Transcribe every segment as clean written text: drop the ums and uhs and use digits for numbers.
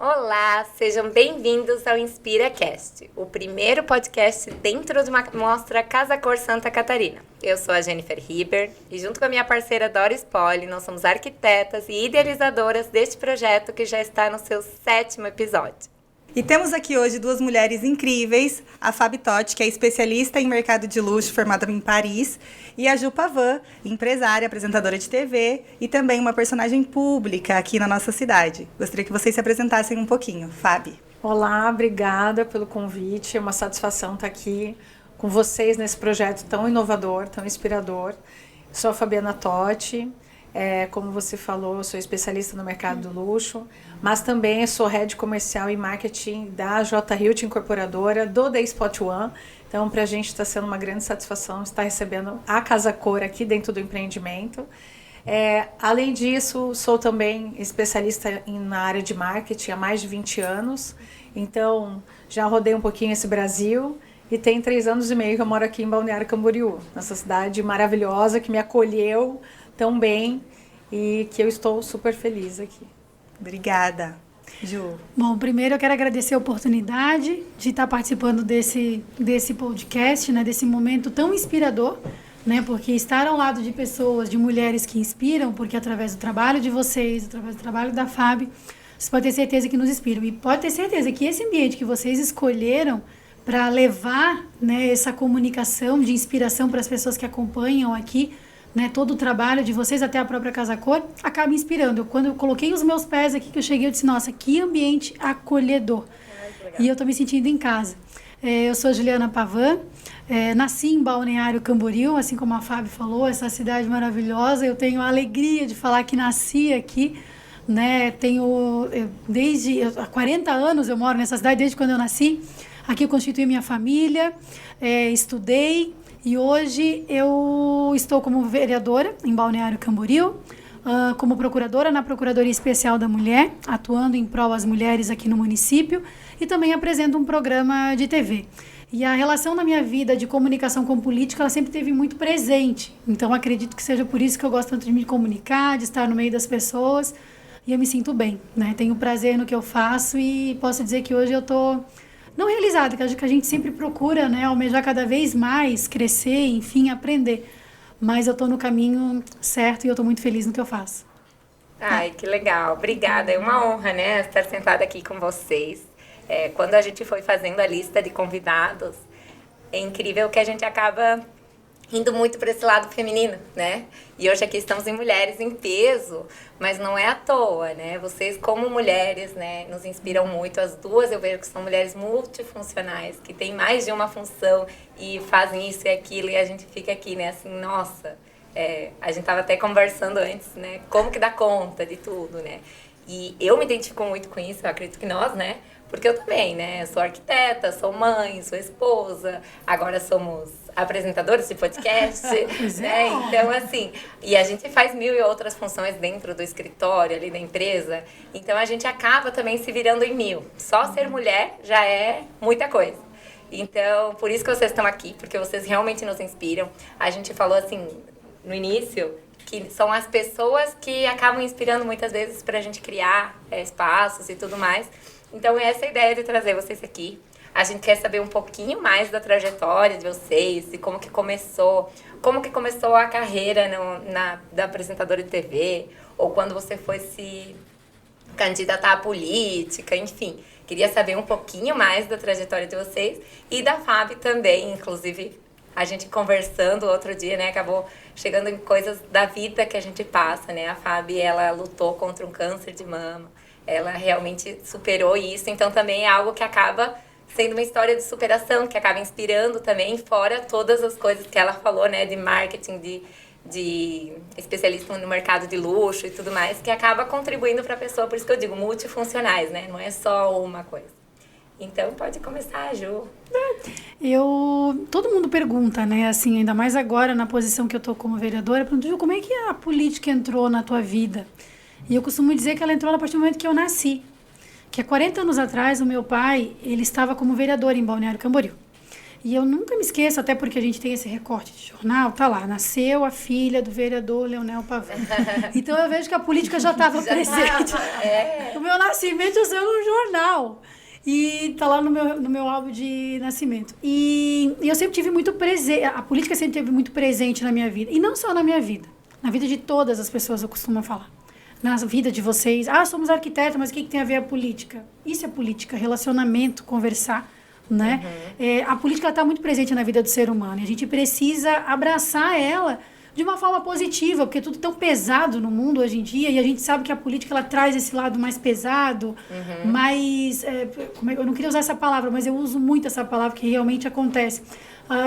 Olá, sejam bem-vindos ao InspiraCast, o primeiro podcast dentro de uma mostra Casa Cor Santa Catarina. Eu sou a Jennifer Riber e junto com a minha parceira Doris Poli, nós somos arquitetas e idealizadoras deste projeto que já está no seu 7º episódio. E temos aqui hoje duas mulheres incríveis, a Fabi Totti, que é especialista em mercado de luxo, formada em Paris, e a Ju Pavan, empresária, apresentadora de TV e também uma personagem pública aqui na nossa cidade. Gostaria que vocês se apresentassem um pouquinho. Fabi. Olá, obrigada pelo convite. É uma satisfação estar aqui com vocês nesse projeto tão inovador, tão inspirador. Sou a Fabiana Totti. Como você falou, eu sou especialista no mercado do luxo, mas também sou head comercial e marketing da J. Hilton Incorporadora, do The Spot One. Então, para a gente está sendo uma grande satisfação estar recebendo a Casa Cor aqui dentro do empreendimento. Além disso, sou também especialista na área de marketing há mais de 20 anos. Então, já rodei um pouquinho esse Brasil e tem 3 anos e meio que eu moro aqui em Balneário Camboriú, nessa cidade maravilhosa que me acolheu tão bem e que eu estou super feliz aqui. Obrigada. Ju. Bom, primeiro eu quero agradecer a oportunidade de estar participando desse podcast, né, desse momento tão inspirador, né, porque estar ao lado de pessoas, de mulheres que inspiram, porque através do trabalho de vocês, através do trabalho da Fabi, você pode ter certeza que nos inspiram. E pode ter certeza que esse ambiente que vocês escolheram para levar, né, essa comunicação de inspiração para as pessoas que acompanham aqui, né, todo o trabalho de vocês, até a própria Casa Cor, acaba inspirando. Quando eu coloquei os meus pés aqui, que eu cheguei, eu disse, nossa, que ambiente acolhedor. E eu estou me sentindo em casa. Eu sou Juliana Pavan, nasci em Balneário Camboriú, assim como a Fábio falou, essa cidade maravilhosa. Eu tenho a alegria de falar que nasci aqui, né, há 40 anos eu moro nessa cidade, desde quando eu nasci. Aqui eu constituí minha família, estudei. E hoje eu estou como vereadora em Balneário Camboriú, como procuradora na Procuradoria Especial da Mulher, atuando em prol às mulheres aqui no município, e também apresento um programa de TV. E a relação na minha vida de comunicação com política, ela sempre esteve muito presente. Então acredito que seja por isso que eu gosto tanto de me comunicar, de estar no meio das pessoas, e eu me sinto bem, né? Tenho prazer no que eu faço e posso dizer que hoje eu estou não realizada, que a gente sempre procura, né, almejar cada vez mais, crescer, enfim, aprender. Mas eu estou no caminho certo e eu estou muito feliz no que eu faço. Ai, que legal. Obrigada. É uma honra, né, estar sentada aqui com vocês. Quando a gente foi fazendo a lista de convidados, é incrível que a gente acaba indo muito para esse lado feminino, né? E hoje aqui estamos em mulheres em peso, mas não é à toa, né? Vocês como mulheres, né, nos inspiram muito. As duas eu vejo que são mulheres multifuncionais, que têm mais de uma função e fazem isso e aquilo, e a gente fica aqui, né, assim, nossa, a gente tava até conversando antes, né, como que dá conta de tudo, né? E eu me identifico muito com isso, eu acredito que nós, né? Porque eu também, né? Eu sou arquiteta, sou mãe, sou esposa, agora somos apresentadores de podcast, né? Então, assim, e a gente faz 1000 e outras funções dentro do escritório, ali da empresa, então a gente acaba também se virando em 1000. Só ser mulher já é muita coisa. Então, por isso que vocês estão aqui, porque vocês realmente nos inspiram. A gente falou, assim, no início, que são as pessoas que acabam inspirando muitas vezes pra gente criar espaços e tudo mais. Então, essa é a ideia de trazer vocês aqui. A gente quer saber um pouquinho mais da trajetória de vocês, e como que começou a carreira da apresentadora de TV, ou quando você foi se candidatar à política, enfim. Queria saber um pouquinho mais da trajetória de vocês e da Fabi também, inclusive a gente conversando outro dia, né, acabou chegando em coisas da vida que a gente passa, né? A Fabi, ela lutou contra um câncer de mama. Ela realmente superou isso, então também é algo que acaba sendo uma história de superação, que acaba inspirando também, fora todas as coisas que ela falou, né, de marketing, de especialista no mercado de luxo e tudo mais, que acaba contribuindo para a pessoa, por isso que eu digo multifuncionais, né, não é só uma coisa. Então pode começar, Ju. Todo mundo pergunta, né, assim, ainda mais agora na posição que eu tô como vereadora, pergunto, Ju, como é que a política entrou na tua vida? E eu costumo dizer que ela entrou a partir do momento que eu nasci. Que há 40 anos atrás, o meu pai, ele estava como vereador em Balneário Camboriú. E eu nunca me esqueço, até porque a gente tem esse recorte de jornal, tá lá, nasceu a filha do vereador Leonel Pavão. Então eu vejo que a política já estava presente. O meu nascimento saiu no jornal. E tá lá no meu álbum de nascimento. E eu sempre tive muito presente, a política sempre teve muito presente na minha vida. E não só na minha vida, na vida de todas as pessoas, eu costumo falar. Na vida de vocês, somos arquitetos, mas o que tem a ver a política? Isso é política, relacionamento, conversar. Né? A política está muito presente na vida do ser humano e a gente precisa abraçar ela de uma forma positiva, porque tudo tão pesado no mundo hoje em dia e a gente sabe que a política ela traz esse lado mais pesado, mais... eu não queria usar essa palavra, mas eu uso muito essa palavra que realmente acontece.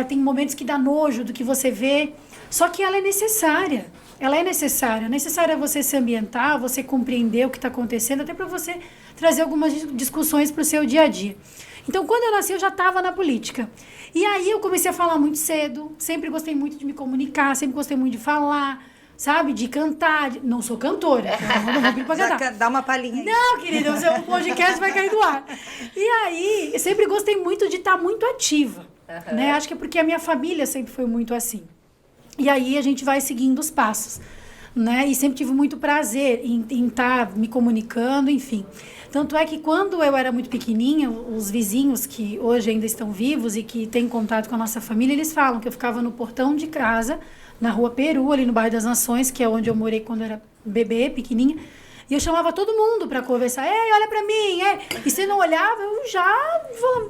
Tem momentos que dá nojo do que você vê, só que ela é necessária. Ela é necessária. É necessário você se ambientar, você compreender o que está acontecendo, até para você trazer algumas discussões para o seu dia a dia. Então, quando eu nasci, eu já estava na política. E aí eu comecei a falar muito cedo, sempre gostei muito de me comunicar, sempre gostei muito de falar, sabe? De cantar. Não sou cantora, não vou pedir pra cantar. Dá uma palhinha aí. Não, querida, o seu podcast vai cair do ar. E aí, eu sempre gostei muito de estar muito ativa. Né? Acho que é porque a minha família sempre foi muito assim. E aí a gente vai seguindo os passos. Né? E sempre tive muito prazer em estar me comunicando, enfim. Tanto é que quando eu era muito pequenininha, os vizinhos que hoje ainda estão vivos e que têm contato com a nossa família, eles falam que eu ficava no portão de casa, na Rua Peru, ali no bairro das Nações, que é onde eu morei quando eu era bebê, pequenininha, e eu chamava todo mundo para conversar. Ei, olha para mim, E se não olhava, eu já falava,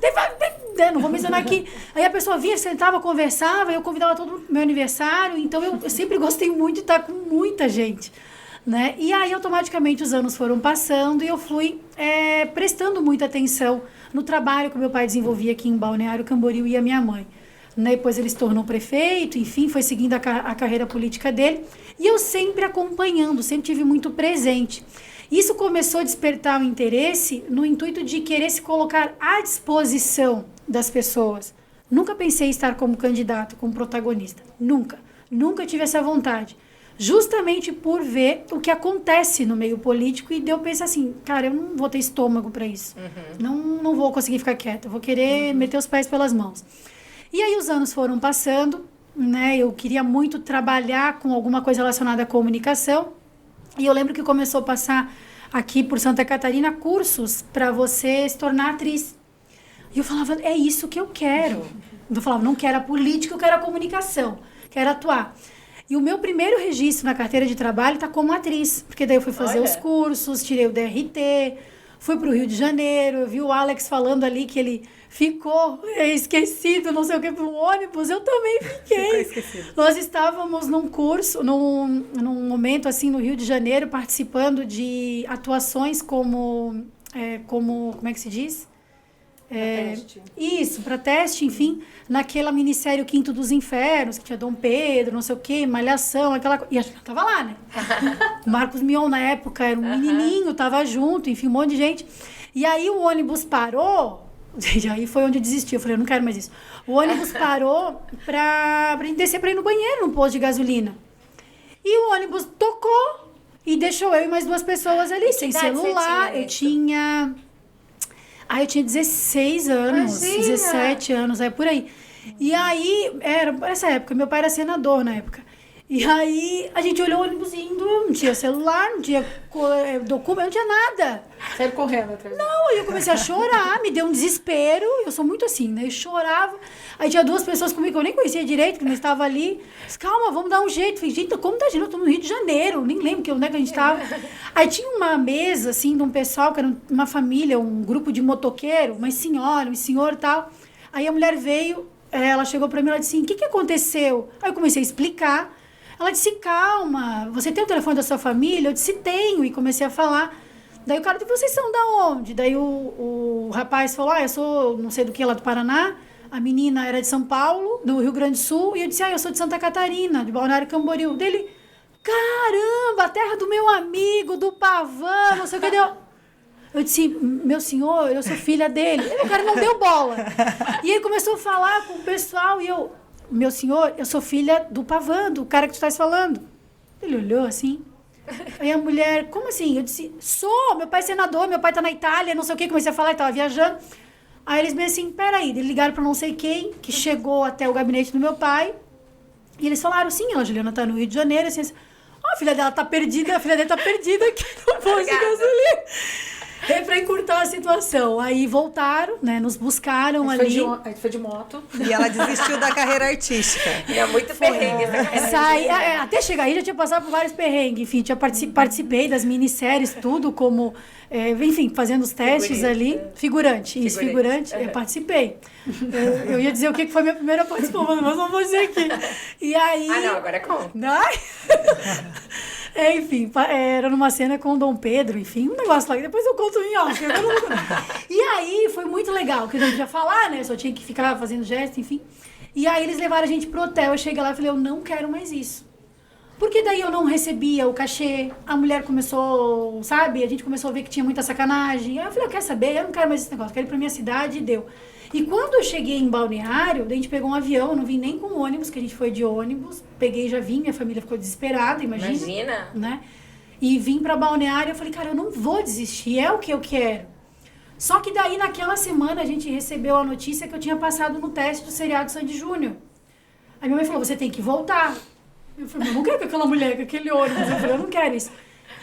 não vou mencionar aqui. Aí a pessoa vinha, sentava, conversava, eu convidava todo mundo pro meu aniversário, então eu sempre gostei muito de estar com muita gente. Né? E aí, automaticamente, os anos foram passando e eu fui prestando muita atenção no trabalho que meu pai desenvolvia aqui em Balneário Camboriú e a minha mãe. Né? Depois ele se tornou prefeito, enfim, foi seguindo a carreira política dele. E eu sempre acompanhando, sempre tive muito presente. Isso começou a despertar o interesse no intuito de querer se colocar à disposição das pessoas. Nunca pensei em estar como candidato, como protagonista. Nunca. Nunca tive essa vontade. Justamente por ver o que acontece no meio político e eu penso assim, cara, eu não vou ter estômago para isso. Não vou conseguir ficar quieta, eu vou querer meter os pés pelas mãos. E aí os anos foram passando, né? Eu queria muito trabalhar com alguma coisa relacionada à comunicação e eu lembro que começou a passar aqui por Santa Catarina cursos para você se tornar atriz. E eu falava, é isso que eu quero. Eu falava, não quero a política, eu quero a comunicação, quero atuar. E o meu primeiro registro na carteira de trabalho está como atriz, porque daí eu fui fazer os cursos, tirei o DRT, fui para o Rio de Janeiro, eu vi o Alex falando ali que ele ficou esquecido, não sei o que, para um ônibus, eu também fiquei. Nós estávamos num curso, num momento assim no Rio de Janeiro, participando de atuações como como é que se diz? Isso, para teste, enfim, naquela minissérie O Quinto dos Infernos, que tinha Dom Pedro, não sei o quê, Malhação, aquela coisa. E a gente tava lá, né? O Marcos Mion, na época, era um menininho, tava junto, enfim, um monte de gente. E aí o ônibus parou, e aí foi onde eu desisti, eu falei, eu não quero mais isso. O ônibus parou pra gente descer pra ir no banheiro, num posto de gasolina. E o ônibus tocou e deixou eu e mais 2 pessoas ali, sem celular. Eu tinha 16 anos, imagina. 17 anos, por aí. E aí, era essa época, meu pai era senador na época. E aí, a gente olhou o ônibus indo, não tinha celular, não tinha documento, não tinha nada. Saiu correndo atrás. Não, aí eu comecei a chorar, me deu um desespero, eu sou muito assim, né? Eu chorava, aí tinha 2 pessoas comigo que eu nem conhecia direito, que não estava ali. Disse, calma, vamos dar um jeito. Falei, gente, como tá gente? Eu tô no Rio de Janeiro, nem lembro onde é que a gente estava. Aí tinha uma mesa, assim, de um pessoal, que era uma família, um grupo de motoqueiro, uma senhora, um senhor e tal. Aí a mulher veio, ela chegou pra mim e ela disse assim, o que aconteceu? Aí eu comecei a explicar. Ela disse, calma, você tem o telefone da sua família? Eu disse, tenho, e comecei a falar. Daí o cara disse, vocês são da onde? Daí o rapaz falou, eu sou não sei do que, lá do Paraná. A menina era de São Paulo, do Rio Grande do Sul. E eu disse, eu sou de Santa Catarina, de Balneário Camboriú. Dele, caramba, a terra do meu amigo, do Pavão, não sei o que deu. Eu disse, meu senhor, eu sou filha dele. E o cara não deu bola. E ele começou a falar com o pessoal e eu... Meu senhor, eu sou filha do Pavão, do cara que tu estás falando. Ele olhou assim. Aí a mulher, como assim? Eu disse, meu pai é senador, meu pai tá na Itália, não sei o que, comecei a falar, ele tava viajando. Aí eles me assim, peraí, eles ligaram pra não sei quem, que chegou até o gabinete do meu pai. E eles falaram, sim, a Juliana tá no Rio de Janeiro. Assim, a filha dela tá perdida, a filha dela tá perdida aqui no posto de gasolina. É pra encurtar a situação. Aí voltaram, né? Nos buscaram ali. Aí foi de moto. E ela desistiu da carreira artística. É muito perrengue essa carreira. Até chegar aí já tinha passado por vários perrengues. Enfim, participei das minisséries, tudo como... enfim, fazendo os testes ali. Figurante. Isso, figurante. Eu participei. Eu ia dizer o que foi minha primeira participação, mas não vou dizer aqui. E aí... Ah, não, agora conta. Enfim, era numa cena com o Dom Pedro, enfim, um negócio lá, que depois eu conto em off. E aí foi muito legal, que eu não podia falar, né? Só tinha que ficar fazendo gesto, enfim. E aí eles levaram a gente pro hotel, eu cheguei lá e falei, eu não quero mais isso. Porque daí eu não recebia o cachê, a mulher começou, sabe? A gente começou a ver que tinha muita sacanagem. Aí eu falei, quer saber? Eu não quero mais esse negócio, quero ir pra minha cidade e deu. E quando eu cheguei em Balneário, daí a gente pegou um avião, eu não vim nem com ônibus, que a gente foi de ônibus. Peguei e já vim, minha família ficou desesperada, imagina. Né? E vim pra Balneário, eu falei, cara, eu não vou desistir, é o que eu quero. Só que daí, naquela semana, a gente recebeu a notícia que eu tinha passado no teste do seriado Sandy Júnior. Aí minha mãe falou, você tem que voltar. Eu falei, eu não quero com aquela mulher, com aquele ônibus. Eu falei, eu não quero isso.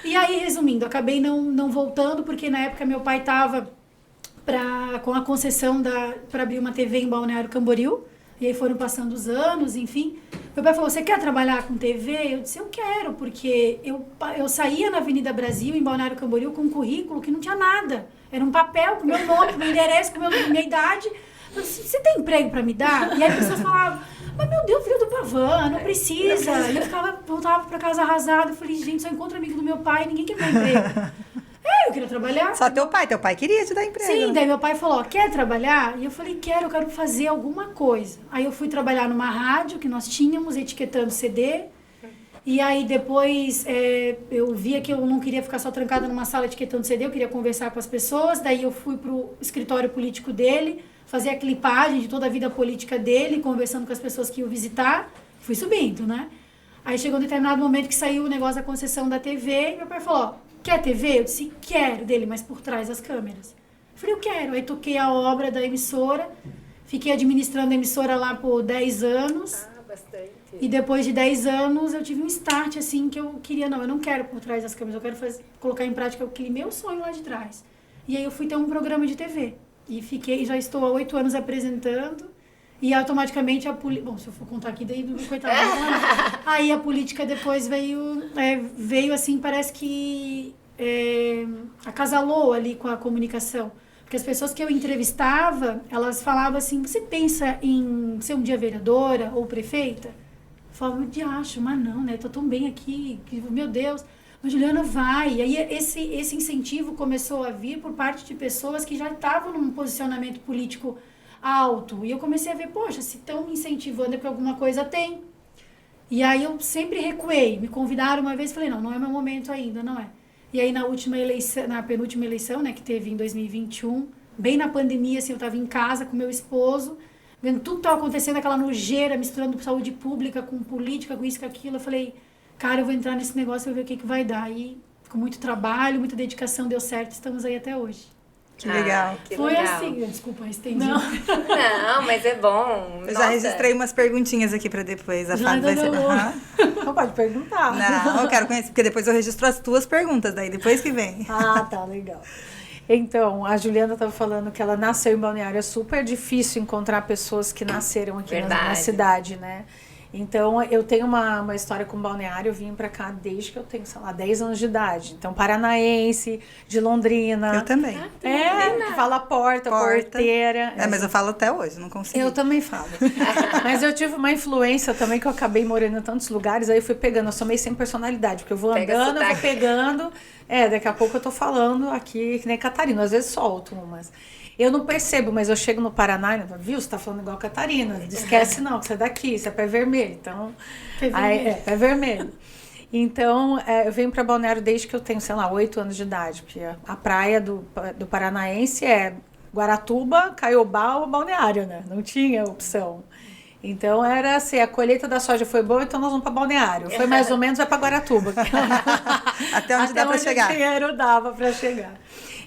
E aí, resumindo, acabei não voltando, porque na época meu pai tava... com a concessão para abrir uma TV em Balneário Camboriú, e aí foram passando os anos, enfim. Meu pai falou, você quer trabalhar com TV? Eu disse, eu quero, porque eu saía na Avenida Brasil, em Balneário Camboriú, com um currículo que não tinha nada. Era um papel com meu nome, com meu endereço, com minha idade. Eu disse, você tem emprego para me dar? E aí as pessoas falavam, mas meu Deus, filho do Pavan, não precisa. E eu voltava para casa arrasada, eu falei, gente, só encontro amigo do meu pai, ninguém quer me dar emprego. Eu queria trabalhar. Só teu pai queria te dar emprego. Sim, daí meu pai falou, quer trabalhar? E eu falei, eu quero fazer alguma coisa. Aí eu fui trabalhar numa rádio que nós tínhamos, etiquetando CD. E aí depois eu via que eu não queria ficar só trancada numa sala etiquetando CD, eu queria conversar com as pessoas. Daí eu fui pro escritório político dele, fazer a clipagem de toda a vida política dele, conversando com as pessoas que iam visitar. Fui subindo, né? Aí chegou um determinado momento que saiu o negócio da concessão da TV, e meu pai falou, quer TV? Eu disse, quero, dele, mas por trás das câmeras. Eu falei, eu quero. Aí toquei a obra da emissora, fiquei administrando a emissora lá por 10 anos. Ah, bastante. E depois de 10 anos eu tive um start, assim, que eu queria, eu não quero por trás das câmeras, eu quero colocar em prática aquele meu sonho lá de trás. E aí eu fui ter um programa de TV. E já estou há 8 anos apresentando. E automaticamente bom, se eu for contar aqui, daí, coitada. Aí a política depois veio assim, parece que acasalou ali com a comunicação. Porque as pessoas que eu entrevistava, elas falavam assim, você pensa em ser um dia vereadora ou prefeita? Eu falava, acho, mas não, né? Tô tão bem aqui, que, meu Deus. Mas Juliana, vai. E aí esse incentivo começou a vir por parte de pessoas que já estavam num posicionamento político alto. E eu comecei a ver, poxa, se estão me incentivando é porque alguma coisa tem. E aí eu sempre recuei. Me convidaram uma vez e falei, não é meu momento ainda, não é. E aí na penúltima eleição, né, que teve em 2021, bem na pandemia, assim, eu estava em casa com meu esposo, vendo tudo que estava acontecendo, aquela nojeira, misturando saúde pública com política, com isso, com aquilo. Eu falei, cara, eu vou entrar nesse negócio e vou ver o que vai dar. E com muito trabalho, muita dedicação, deu certo, estamos aí até hoje. Que legal. Foi legal. assim, desculpa, estendi. Não, mas é bom. Eu já registrei umas perguntinhas aqui pra depois. A Fábio vai ser. Não pode perguntar. Não, eu quero conhecer, porque depois eu registro as tuas perguntas, daí depois que vem. Ah, tá, legal. Então, a Juliana estava falando que ela nasceu em Balneário. É super difícil encontrar pessoas que nasceram aqui na cidade, né? Então, eu tenho uma história com Balneário, eu vim pra cá desde que eu tenho, sei lá, 10 anos de idade. Então, paranaense, de Londrina. Eu também. Que fala porteira. Mas eu falo até hoje, não consigo. Eu também falo. Mas eu tive uma influência também, que eu acabei morando em tantos lugares, aí eu fui pegando, eu sou meio sem personalidade, porque eu vou andando, eu vou pegando. Daqui a pouco eu tô falando aqui, que nem Catarina, às vezes solto umas. Eu não percebo, mas eu chego no Paraná, viu? Você tá falando igual a Catarina. Esquece não, que você é daqui, você é pé vermelho. Então, pé vermelho. Então, eu venho para Balneário desde que eu tenho, sei lá, 8 anos de idade. Porque a praia do Paranaense é Guaratuba, Caiobá ou Balneário, né? Não tinha opção. Então era assim, a colheita da soja foi boa, então nós vamos para Balneário. Foi mais ou menos, vai para Guaratuba. Até onde dá para chegar. Até onde o dinheiro dava para chegar.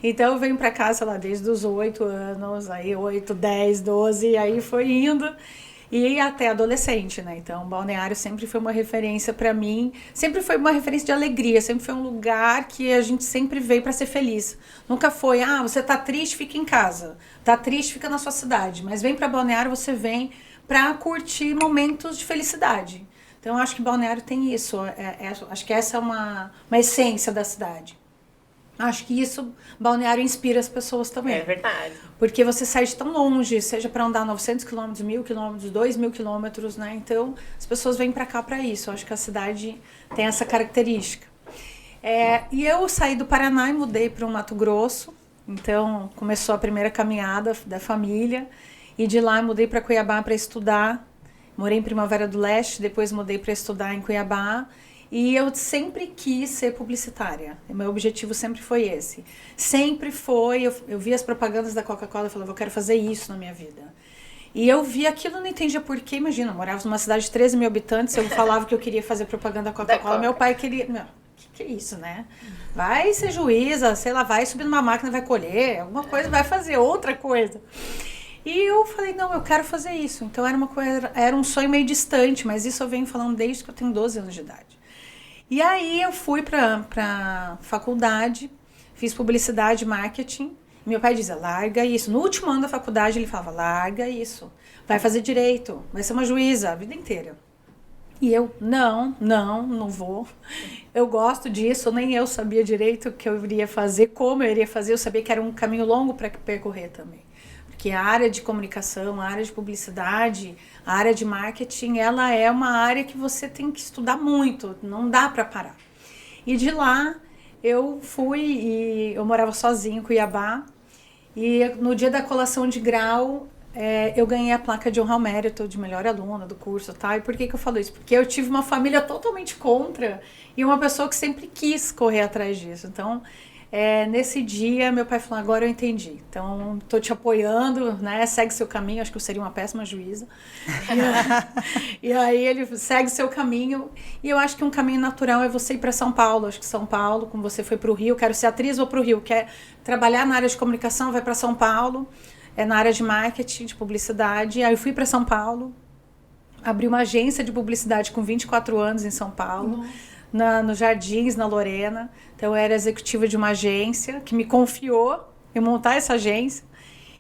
Então eu venho para cá, sei lá, desde os 8 anos, aí 8, 10, 12, e aí foi indo. E até adolescente, né? Então, Balneário sempre foi uma referência para mim, sempre foi uma referência de alegria, sempre foi um lugar que a gente sempre veio para ser feliz. Nunca foi, você tá triste, fica em casa. Tá triste, fica na sua cidade. Mas vem para Balneário, você vem para curtir momentos de felicidade. Então, eu acho que Balneário tem isso. Acho que essa é uma essência da cidade. Acho que isso, Balneário inspira as pessoas também. É verdade. Porque você sai de tão longe, seja para andar 900 quilômetros, 1.000 quilômetros, 2.000 quilômetros, né? Então, as pessoas vêm para cá para isso. Eu acho que a cidade tem essa característica. E eu saí do Paraná e mudei para o Mato Grosso. Então, começou a primeira caminhada da família. E de lá, eu mudei para Cuiabá para estudar. Morei em Primavera do Leste, depois mudei para estudar em Cuiabá. E eu sempre quis ser publicitária. O meu objetivo sempre foi esse. Sempre foi, eu via as propagandas da Coca-Cola e falava, eu quero fazer isso na minha vida. E eu via aquilo, não entendia porquê. Imagina, eu morava numa cidade de 13 mil habitantes, eu falava que eu queria fazer propaganda da Coca-Cola. Meu pai queria... Meu, que é isso, né? Vai ser juíza, sei lá, vai subir numa máquina, vai colher, alguma coisa, vai fazer outra coisa. E eu falei, não, eu quero fazer isso. Então era um sonho meio distante, mas isso eu venho falando desde que eu tenho 12 anos de idade. E aí eu fui para faculdade, fiz publicidade e marketing. E meu pai dizia, larga isso. No último ano da faculdade ele falava, larga isso. Vai fazer direito, vai ser uma juíza a vida inteira. E eu, não vou. Eu gosto disso, nem eu sabia direito o que eu iria fazer, como eu iria fazer. Eu sabia que era um caminho longo para percorrer também. Porque a área de comunicação, a área de publicidade, a área de marketing, ela é uma área que você tem que estudar muito, não dá para parar. E de lá eu fui e eu morava sozinha em Cuiabá e no dia da colação de grau eu ganhei a placa de honra ao mérito de melhor aluna do curso, tá? E por que eu falo isso? Porque eu tive uma família totalmente contra e uma pessoa que sempre quis correr atrás disso. Então, nesse dia, meu pai falou, agora eu entendi. Então, tô te apoiando, né? Segue seu caminho. Acho que eu seria uma péssima juíza. E aí, ele segue seu caminho. E eu acho que um caminho natural é você ir para São Paulo. Acho que São Paulo, como você foi para o Rio, quero ser atriz, vou para o Rio. Quer trabalhar na área de comunicação, vai para São Paulo. Na área de marketing, de publicidade. Aí eu fui para São Paulo. Abri uma agência de publicidade com 24 anos em São Paulo. Nos Jardins, na Lorena. Então, eu era executiva de uma agência que me confiou em montar essa agência.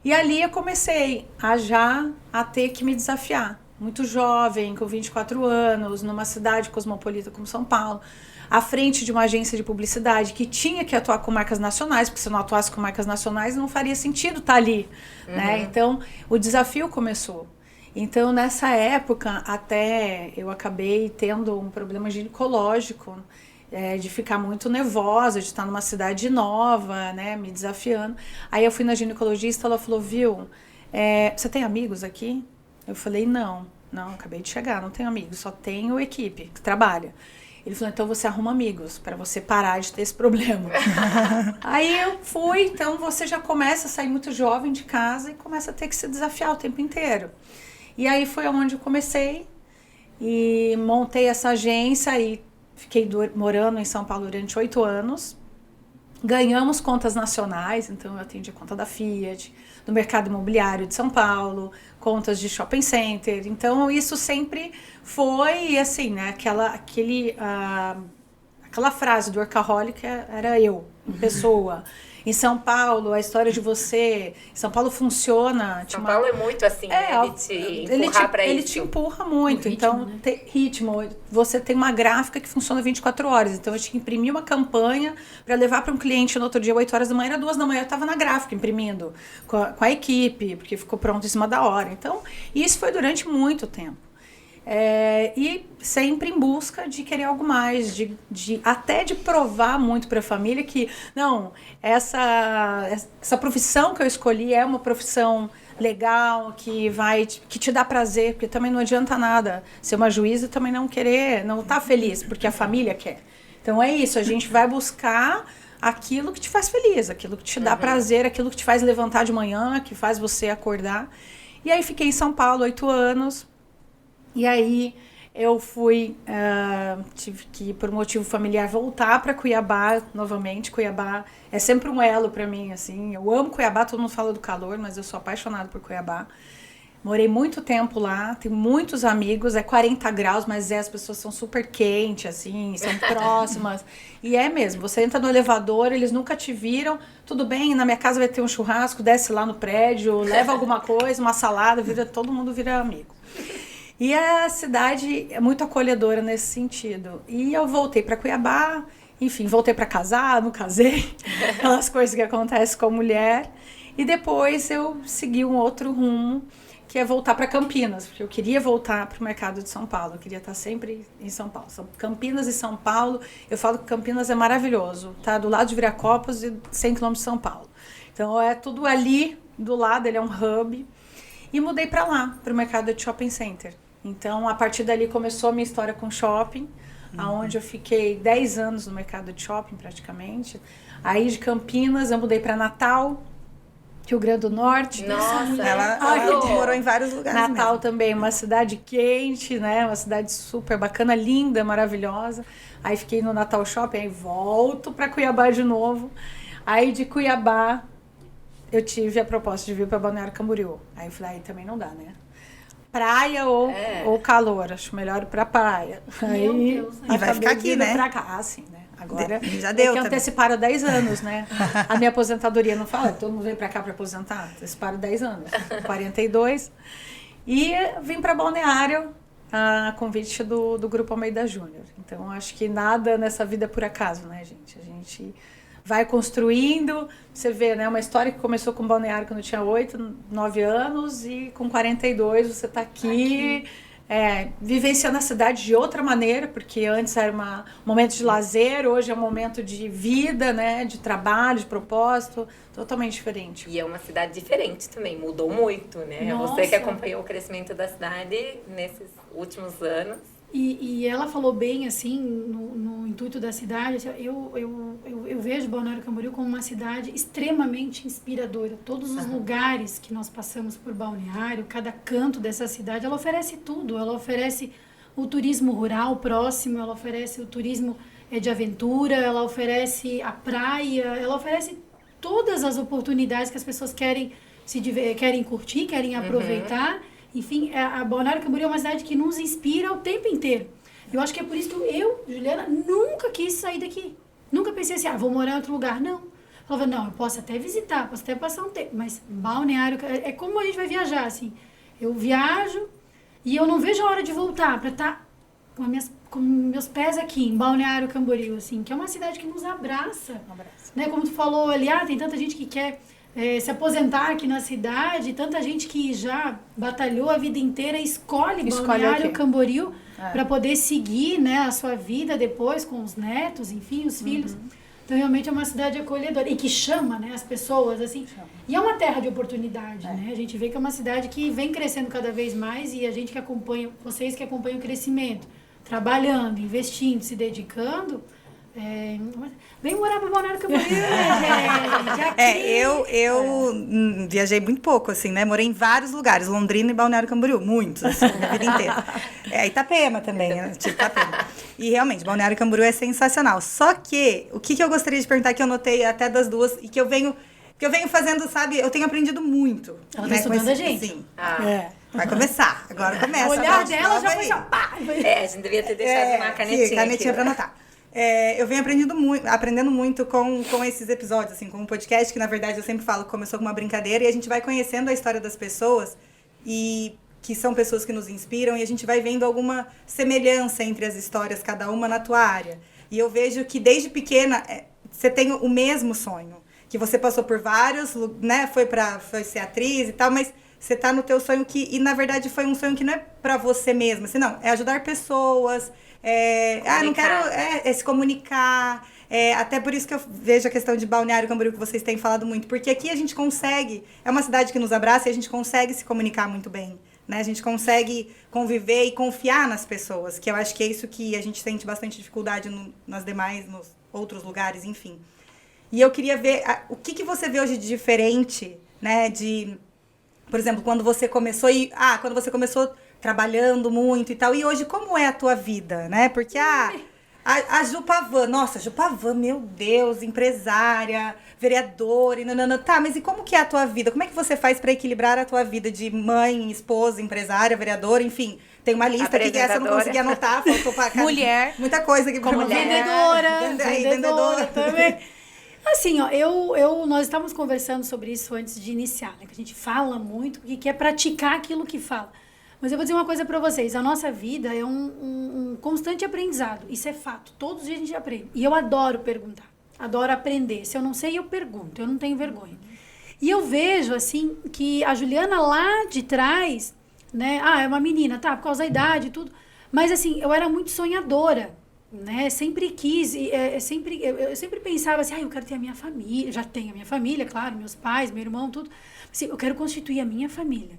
E ali eu comecei a ter que me desafiar. Muito jovem, com 24 anos, numa cidade cosmopolita como São Paulo, à frente de uma agência de publicidade que tinha que atuar com marcas nacionais, porque se eu não atuasse com marcas nacionais, não faria sentido estar ali. Né? Então, o desafio começou. Então, nessa época, até eu acabei tendo um problema ginecológico, de ficar muito nervosa, de estar numa cidade nova, né, me desafiando. Aí eu fui na ginecologista, ela falou, viu, você tem amigos aqui? Eu falei, não, acabei de chegar, não tenho amigos, só tenho equipe que trabalha. Ele falou, então você arruma amigos, para você parar de ter esse problema. Aí eu fui, então você já começa a sair muito jovem de casa e começa a ter que se desafiar o tempo inteiro. E aí foi onde eu comecei e montei essa agência e fiquei morando em São Paulo durante 8 anos. Ganhamos contas nacionais, então eu atendi a conta da Fiat, do mercado imobiliário de São Paulo, contas de shopping center. Então isso sempre foi assim, né? Aquela frase do workaholic era eu, em pessoa. Em São Paulo, a história de você... São Paulo funciona... São Paulo é muito assim, né? Ele te empurra pra isso. Ele te empurra muito. Ritmo, então, né? Ritmo. Você tem uma gráfica que funciona 24 horas. Então, eu tinha que imprimir uma campanha para levar para um cliente no outro dia, 8 horas da manhã, era 2 da manhã. Eu estava na gráfica imprimindo com a equipe, porque ficou pronto em cima da hora. Então, isso foi durante muito tempo. E sempre em busca de querer algo mais, até de provar muito para a família que, não, essa profissão que eu escolhi é uma profissão legal, que te dá prazer, porque também não adianta nada ser uma juíza e também não estar feliz, porque a família quer. Então é isso, a gente vai buscar aquilo que te faz feliz, aquilo que te dá prazer, aquilo que te faz levantar de manhã, que faz você acordar. E aí fiquei em São Paulo 8 anos, E aí eu tive que, por motivo familiar, voltar para Cuiabá novamente. Cuiabá é sempre um elo para mim, assim. Eu amo Cuiabá, todo mundo fala do calor, mas eu sou apaixonada por Cuiabá. Morei muito tempo lá, tenho muitos amigos, é 40 graus, mas as pessoas são super quentes, assim, são próximas. E é mesmo, você entra no elevador, eles nunca te viram, tudo bem, na minha casa vai ter um churrasco, desce lá no prédio, leva alguma coisa, uma salada, todo mundo vira amigo. E a cidade é muito acolhedora nesse sentido. E eu voltei para Cuiabá, enfim, voltei para casar, não casei, aquelas coisas que acontecem com a mulher. E depois eu segui um outro rumo, que é voltar para Campinas, porque eu queria voltar para o mercado de São Paulo, eu queria estar sempre em São Paulo. Campinas e São Paulo, eu falo que Campinas é maravilhoso, tá do lado de Viracopos e 100 km de São Paulo. Então é tudo ali do lado, ele é um hub. E mudei para lá, para o mercado de shopping center. Então a partir dali começou a minha história com shopping, onde eu fiquei 10 anos no mercado de shopping praticamente. Aí de Campinas eu mudei para Natal, Rio Grande do Norte. Nossa, ela morou em vários lugares. Natal mesmo. também, uma cidade quente, né? Uma cidade super bacana, linda, maravilhosa. Aí fiquei no Natal Shopping, aí volto para Cuiabá de novo. Aí de Cuiabá eu tive a proposta de vir para Balneário Camboriú. Aí eu falei, aí também não dá, né? Praia ou calor, acho melhor ir pra praia. Meu Aí, Deus. E vai ficar aqui, né? Pra cá. Ah, sim, né? Agora Já deu que também. anteciparam 10 anos, né? A minha aposentadoria não fala, todo mundo vem pra cá pra aposentar. Anteciparam 10 anos, 42. E vim pra Balneário a convite do Grupo Almeida Júnior. Então, acho que nada nessa vida é por acaso, né, gente? A gente vai construindo, você vê, né, uma história que começou com Balneário quando eu tinha 8, 9 anos e com 42 você está aqui vivenciando a cidade de outra maneira, porque antes era um momento de lazer, hoje é um momento de vida, né, de trabalho, de propósito, totalmente diferente. E é uma cidade diferente também, mudou muito, né? Nossa. Você que acompanhou o crescimento da cidade nesses últimos anos. E ela falou bem, assim, no intuito da cidade, assim, eu vejo Balneário Camboriú como uma cidade extremamente inspiradora. Todos os lugares que nós passamos por Balneário, cada canto dessa cidade, ela oferece tudo. Ela oferece o turismo rural próximo, ela oferece o turismo de aventura, ela oferece a praia, ela oferece todas as oportunidades que as pessoas querem querem curtir, querem aproveitar. Enfim, a Balneário Camboriú é uma cidade que nos inspira o tempo inteiro. Eu acho que é por isso que eu, Juliana, nunca quis sair daqui. Nunca pensei assim, vou morar em outro lugar. Não. Eu falava, não, eu posso até visitar, posso até passar um tempo, mas Balneário é como a gente vai viajar, assim. Eu viajo e eu não vejo a hora de voltar para estar com meus pés aqui em Balneário Camboriú, assim, que é uma cidade que nos abraça. Né? Como tu falou ali, tem tanta gente que quer se aposentar aqui na cidade, tanta gente que já batalhou a vida inteira e escolhe Balneário Camboriú para poder seguir, né, a sua vida depois com os netos, enfim, os filhos. Então, realmente é uma cidade acolhedora e que chama, né, as pessoas, assim. E é uma terra de oportunidade, né? A gente vê que é uma cidade que vem crescendo cada vez mais e a gente que acompanha, vocês que acompanham o crescimento, trabalhando, investindo, se dedicando... vem morar para Balneário Camboriú, gente. Eu viajei muito pouco, assim, né? Morei em vários lugares, Londrina e Balneário Camboriú, muitos, assim, a vida inteira. Itapema também, né? Tipo Itapema. E realmente, Balneário Camboriú é sensacional. Só que, o que eu gostaria de perguntar, que eu notei até das duas, e que eu venho fazendo, sabe? Eu tenho aprendido muito. Ela tá estudando a gente. Sim. É. Vai começar, agora começa. O olhar dela já foi só pá! A gente devia ter deixado uma canetinha aqui, para anotar. Eu venho aprendendo muito com esses episódios, assim, com o podcast, que na verdade eu sempre falo que começou com uma brincadeira, e a gente vai conhecendo a história das pessoas, e que são pessoas que nos inspiram, e a gente vai vendo alguma semelhança entre as histórias, cada uma na tua área. E eu vejo que desde pequena você tem o mesmo sonho, que você passou por vários, né, foi ser atriz e tal, mas você tá no teu sonho e na verdade foi um sonho que não é pra você mesma, assim, não, é ajudar pessoas, não quero se comunicar, até por isso que eu vejo a questão de Balneário Camboriú que vocês têm falado muito, porque aqui a gente consegue, é uma cidade que nos abraça e a gente consegue se comunicar muito bem, né? A gente consegue conviver e confiar nas pessoas, que eu acho que é isso que a gente sente bastante dificuldade nos outros lugares, enfim. E eu queria ver, o que você vê hoje de diferente, né, por exemplo, quando você começou trabalhando muito e tal. E hoje, como é a tua vida, né? Porque a Ju Pavan, nossa, Ju Pavan, meu Deus, empresária, vereadora, e nanana. Tá, mas e como que é a tua vida? Como é que você faz para equilibrar a tua vida de mãe, esposa, empresária, vereadora, enfim? Tem uma lista aqui que essa eu não consegui anotar, faltou pra cá. Mulher. Muita coisa aqui pra Como vendedora também. Assim, ó, nós estávamos conversando sobre isso antes de iniciar, né? Que a gente fala muito porque quer praticar aquilo que fala. Mas eu vou dizer uma coisa para vocês, a nossa vida é um constante aprendizado, isso é fato, todos os dias a gente aprende. E eu adoro perguntar, adoro aprender, se eu não sei eu pergunto, eu não tenho vergonha. E eu vejo, assim, que a Juliana lá de trás, né, é uma menina, tá, por causa da idade e tudo, mas assim, eu era muito sonhadora, né, sempre quis, eu sempre pensava assim, eu quero ter a minha família, já tenho a minha família, claro, meus pais, meu irmão, tudo, assim, eu quero constituir a minha família.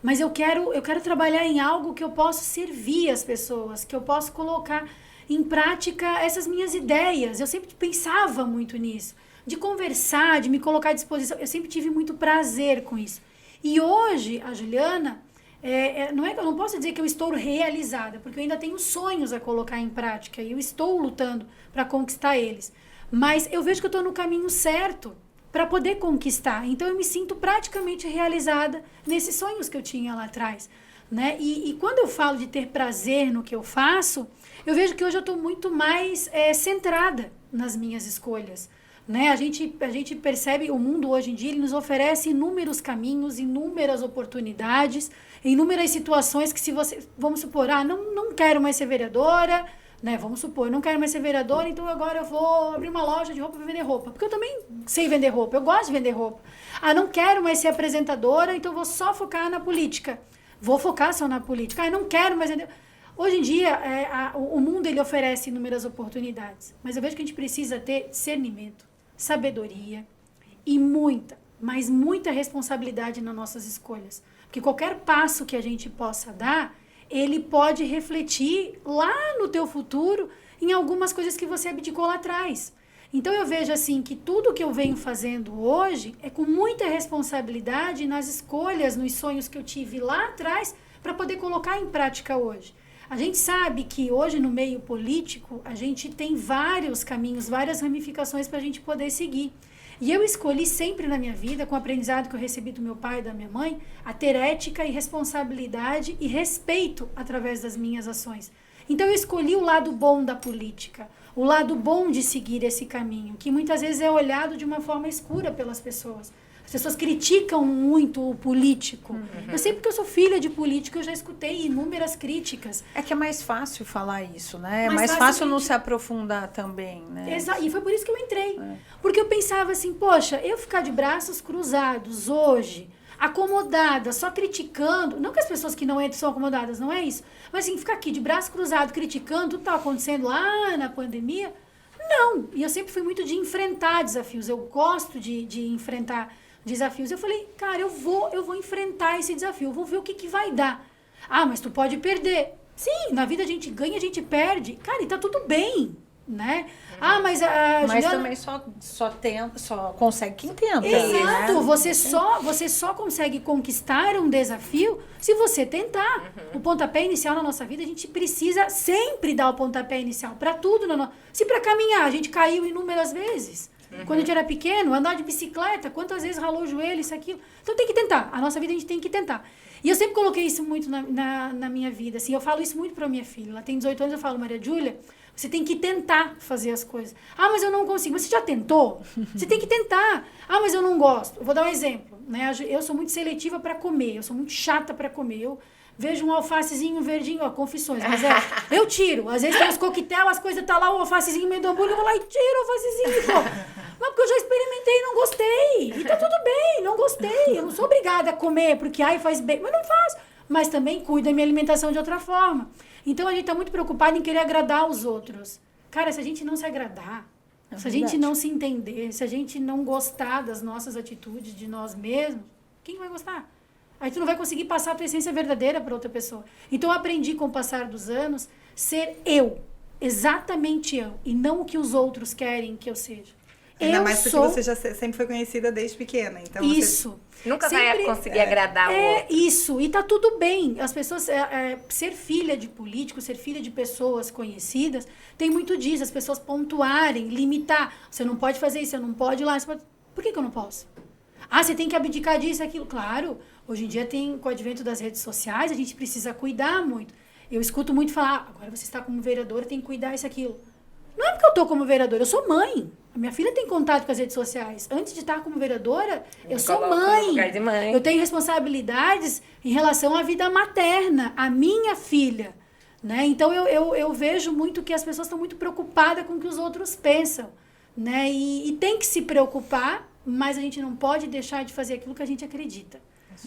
Mas eu quero trabalhar em algo que eu possa servir as pessoas, que eu possa colocar em prática essas minhas ideias. Eu sempre pensava muito nisso, de conversar, de me colocar à disposição. Eu sempre tive muito prazer com isso. E hoje, a Juliana, eu não posso dizer que eu estou realizada, porque eu ainda tenho sonhos a colocar em prática e eu estou lutando para conquistar eles. Mas eu vejo que eu estou no caminho certo para poder conquistar. Então, eu me sinto praticamente realizada nesses sonhos que eu tinha lá atrás, né? E quando eu falo de ter prazer no que eu faço, eu vejo que hoje eu estou muito mais centrada nas minhas escolhas, né? A gente percebe, o mundo hoje em dia, ele nos oferece inúmeros caminhos, inúmeras oportunidades, inúmeras situações que se você, vamos supor, não quero mais ser vereadora, né, vamos supor, eu não quero mais ser vereadora, então agora eu vou abrir uma loja de roupa para vender roupa. Porque eu também sei vender roupa, eu gosto de vender roupa. Não quero mais ser apresentadora, então vou só focar na política. Vou focar só na política. Não quero mais vender... Hoje em dia, o mundo ele oferece inúmeras oportunidades. Mas eu vejo que a gente precisa ter discernimento, sabedoria e muita, mas muita responsabilidade nas nossas escolhas. Porque qualquer passo que a gente possa dar, ele pode refletir lá no teu futuro em algumas coisas que você abdicou lá atrás. Então, eu vejo assim que tudo que eu venho fazendo hoje é com muita responsabilidade nas escolhas, nos sonhos que eu tive lá atrás para poder colocar em prática hoje. A gente sabe que hoje no meio político a gente tem vários caminhos, várias ramificações para a gente poder seguir. E eu escolhi sempre na minha vida, com o aprendizado que eu recebi do meu pai e da minha mãe, a ter ética e responsabilidade e respeito através das minhas ações. Então eu escolhi o lado bom da política, o lado bom de seguir esse caminho, que muitas vezes é olhado de uma forma escura pelas pessoas. As pessoas criticam muito o político. Uhum. Eu sei porque eu sou filha de político, eu já escutei inúmeras críticas. É que é mais fácil falar isso, né? É mais fácil não se aprofundar também, né? Exato. E foi por isso que eu entrei. Porque eu pensava assim, poxa, eu ficar de braços cruzados hoje, acomodada, só criticando, não que as pessoas que não entram são acomodadas, não é isso. Mas assim, ficar aqui de braço cruzado, criticando tudo que estava acontecendo lá na pandemia, não. E eu sempre fui muito de enfrentar desafios. Eu gosto de enfrentar desafios. Eu falei, cara, eu vou enfrentar esse desafio, eu vou ver o que vai dar. Mas tu pode perder. Sim, na vida a gente ganha, a gente perde. Cara, e tá tudo bem, né? Mas a Mas Juliana... também só consegue quem tenta. Exato, né? você só consegue conquistar um desafio se você tentar. O pontapé inicial na nossa vida, a gente precisa sempre dar o pontapé inicial para tudo. Se para caminhar a gente caiu inúmeras vezes, quando a gente era pequeno, andar de bicicleta, quantas vezes ralou o joelho, isso, aquilo. Então tem que tentar, a nossa vida a gente tem que tentar. E eu sempre coloquei isso muito na minha vida, assim, eu falo isso muito para minha filha, ela tem 18 anos, eu falo, Maria Júlia, você tem que tentar fazer as coisas. Mas eu não consigo. Mas você já tentou? Você tem que tentar. Mas eu não gosto. Eu vou dar um exemplo, né? Eu sou muito seletiva para comer. Eu sou muito chata para comer. Eu vejo um alfacezinho verdinho, confissões. Mas eu tiro. Às vezes tem uns coquetel, as coisas tá lá, o alfacezinho no meio do hambúrguer, eu vou lá e tiro o alfacezinho. Mas porque eu já experimentei e não gostei. E tá tudo bem, não gostei. Eu não sou obrigada a comer porque faz bem. Mas não faço. Mas também cuido da minha alimentação de outra forma. Então, a gente está muito preocupado em querer agradar os outros. Cara, se a gente não se agradar, se a gente não se entender, se a gente não gostar das nossas atitudes, de nós mesmos, quem vai gostar? Aí tu não vai conseguir passar a tua essência verdadeira para outra pessoa. Então, eu aprendi com o passar dos anos ser eu, exatamente eu, e não o que os outros querem que eu seja. Ainda mais porque você já sempre foi conhecida desde pequena. Então Isso. Nunca vai conseguir agradar o outro. Isso, e tá tudo bem. As pessoas, ser filha de políticos, ser filha de pessoas conhecidas, tem muito disso. As pessoas pontuarem, limitar. Você não pode fazer isso, você não pode ir lá. Por que eu não posso? Ah, você tem que abdicar disso e aquilo. Claro, hoje em dia com o advento das redes sociais, a gente precisa cuidar muito. Eu escuto muito falar, agora você está como vereadora, tem que cuidar isso e aquilo. Não é porque eu estou como vereadora, eu sou mãe. A minha filha tem contato com as redes sociais. Antes de estar como vereadora, eu sou mãe. Lugar de mãe. Eu tenho responsabilidades em relação à vida materna, à minha filha. Né? Então, eu vejo muito que as pessoas estão muito preocupadas com o que os outros pensam. Né? E tem que se preocupar, mas a gente não pode deixar de fazer aquilo que a gente acredita.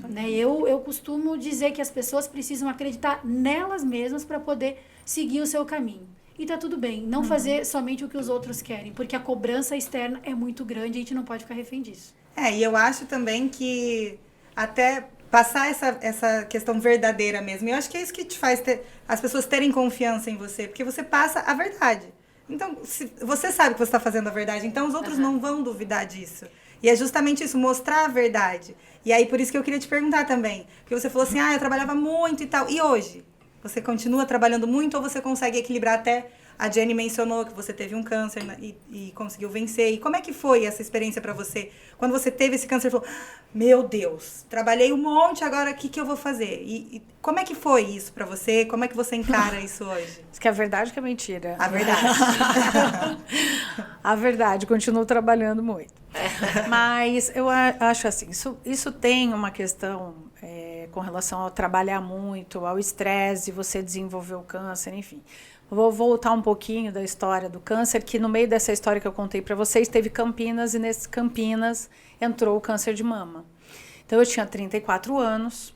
Né? Eu costumo dizer que as pessoas precisam acreditar nelas mesmas para poder seguir o seu caminho. E tá tudo bem, não fazer somente o que os outros querem, porque a cobrança externa é muito grande e a gente não pode ficar refém disso. E eu acho também que até passar essa questão verdadeira mesmo, eu acho que é isso que te faz as pessoas terem confiança em você, porque você passa a verdade. Então, se você sabe que você está fazendo a verdade, então os outros não vão duvidar disso. E é justamente isso, mostrar a verdade. E aí, por isso que eu queria te perguntar também, porque você falou assim, eu trabalhava muito e tal, e hoje? Você continua trabalhando muito ou você consegue equilibrar? Até a Jenny mencionou que você teve um câncer e conseguiu vencer. E como é que foi essa experiência para você? Quando você teve esse câncer, você falou, meu Deus, trabalhei um monte, agora o que eu vou fazer? E como é que foi isso para você? Como é que você encara isso hoje? Isso que é verdade ou que é mentira? A verdade. A verdade, continuo trabalhando muito. Mas eu acho assim, isso tem uma questão com relação ao trabalhar muito, ao estresse, você desenvolver o câncer, enfim. Vou voltar um pouquinho da história do câncer, que no meio dessa história que eu contei para vocês, teve Campinas, e nesse Campinas entrou o câncer de mama. Então eu tinha 34 anos,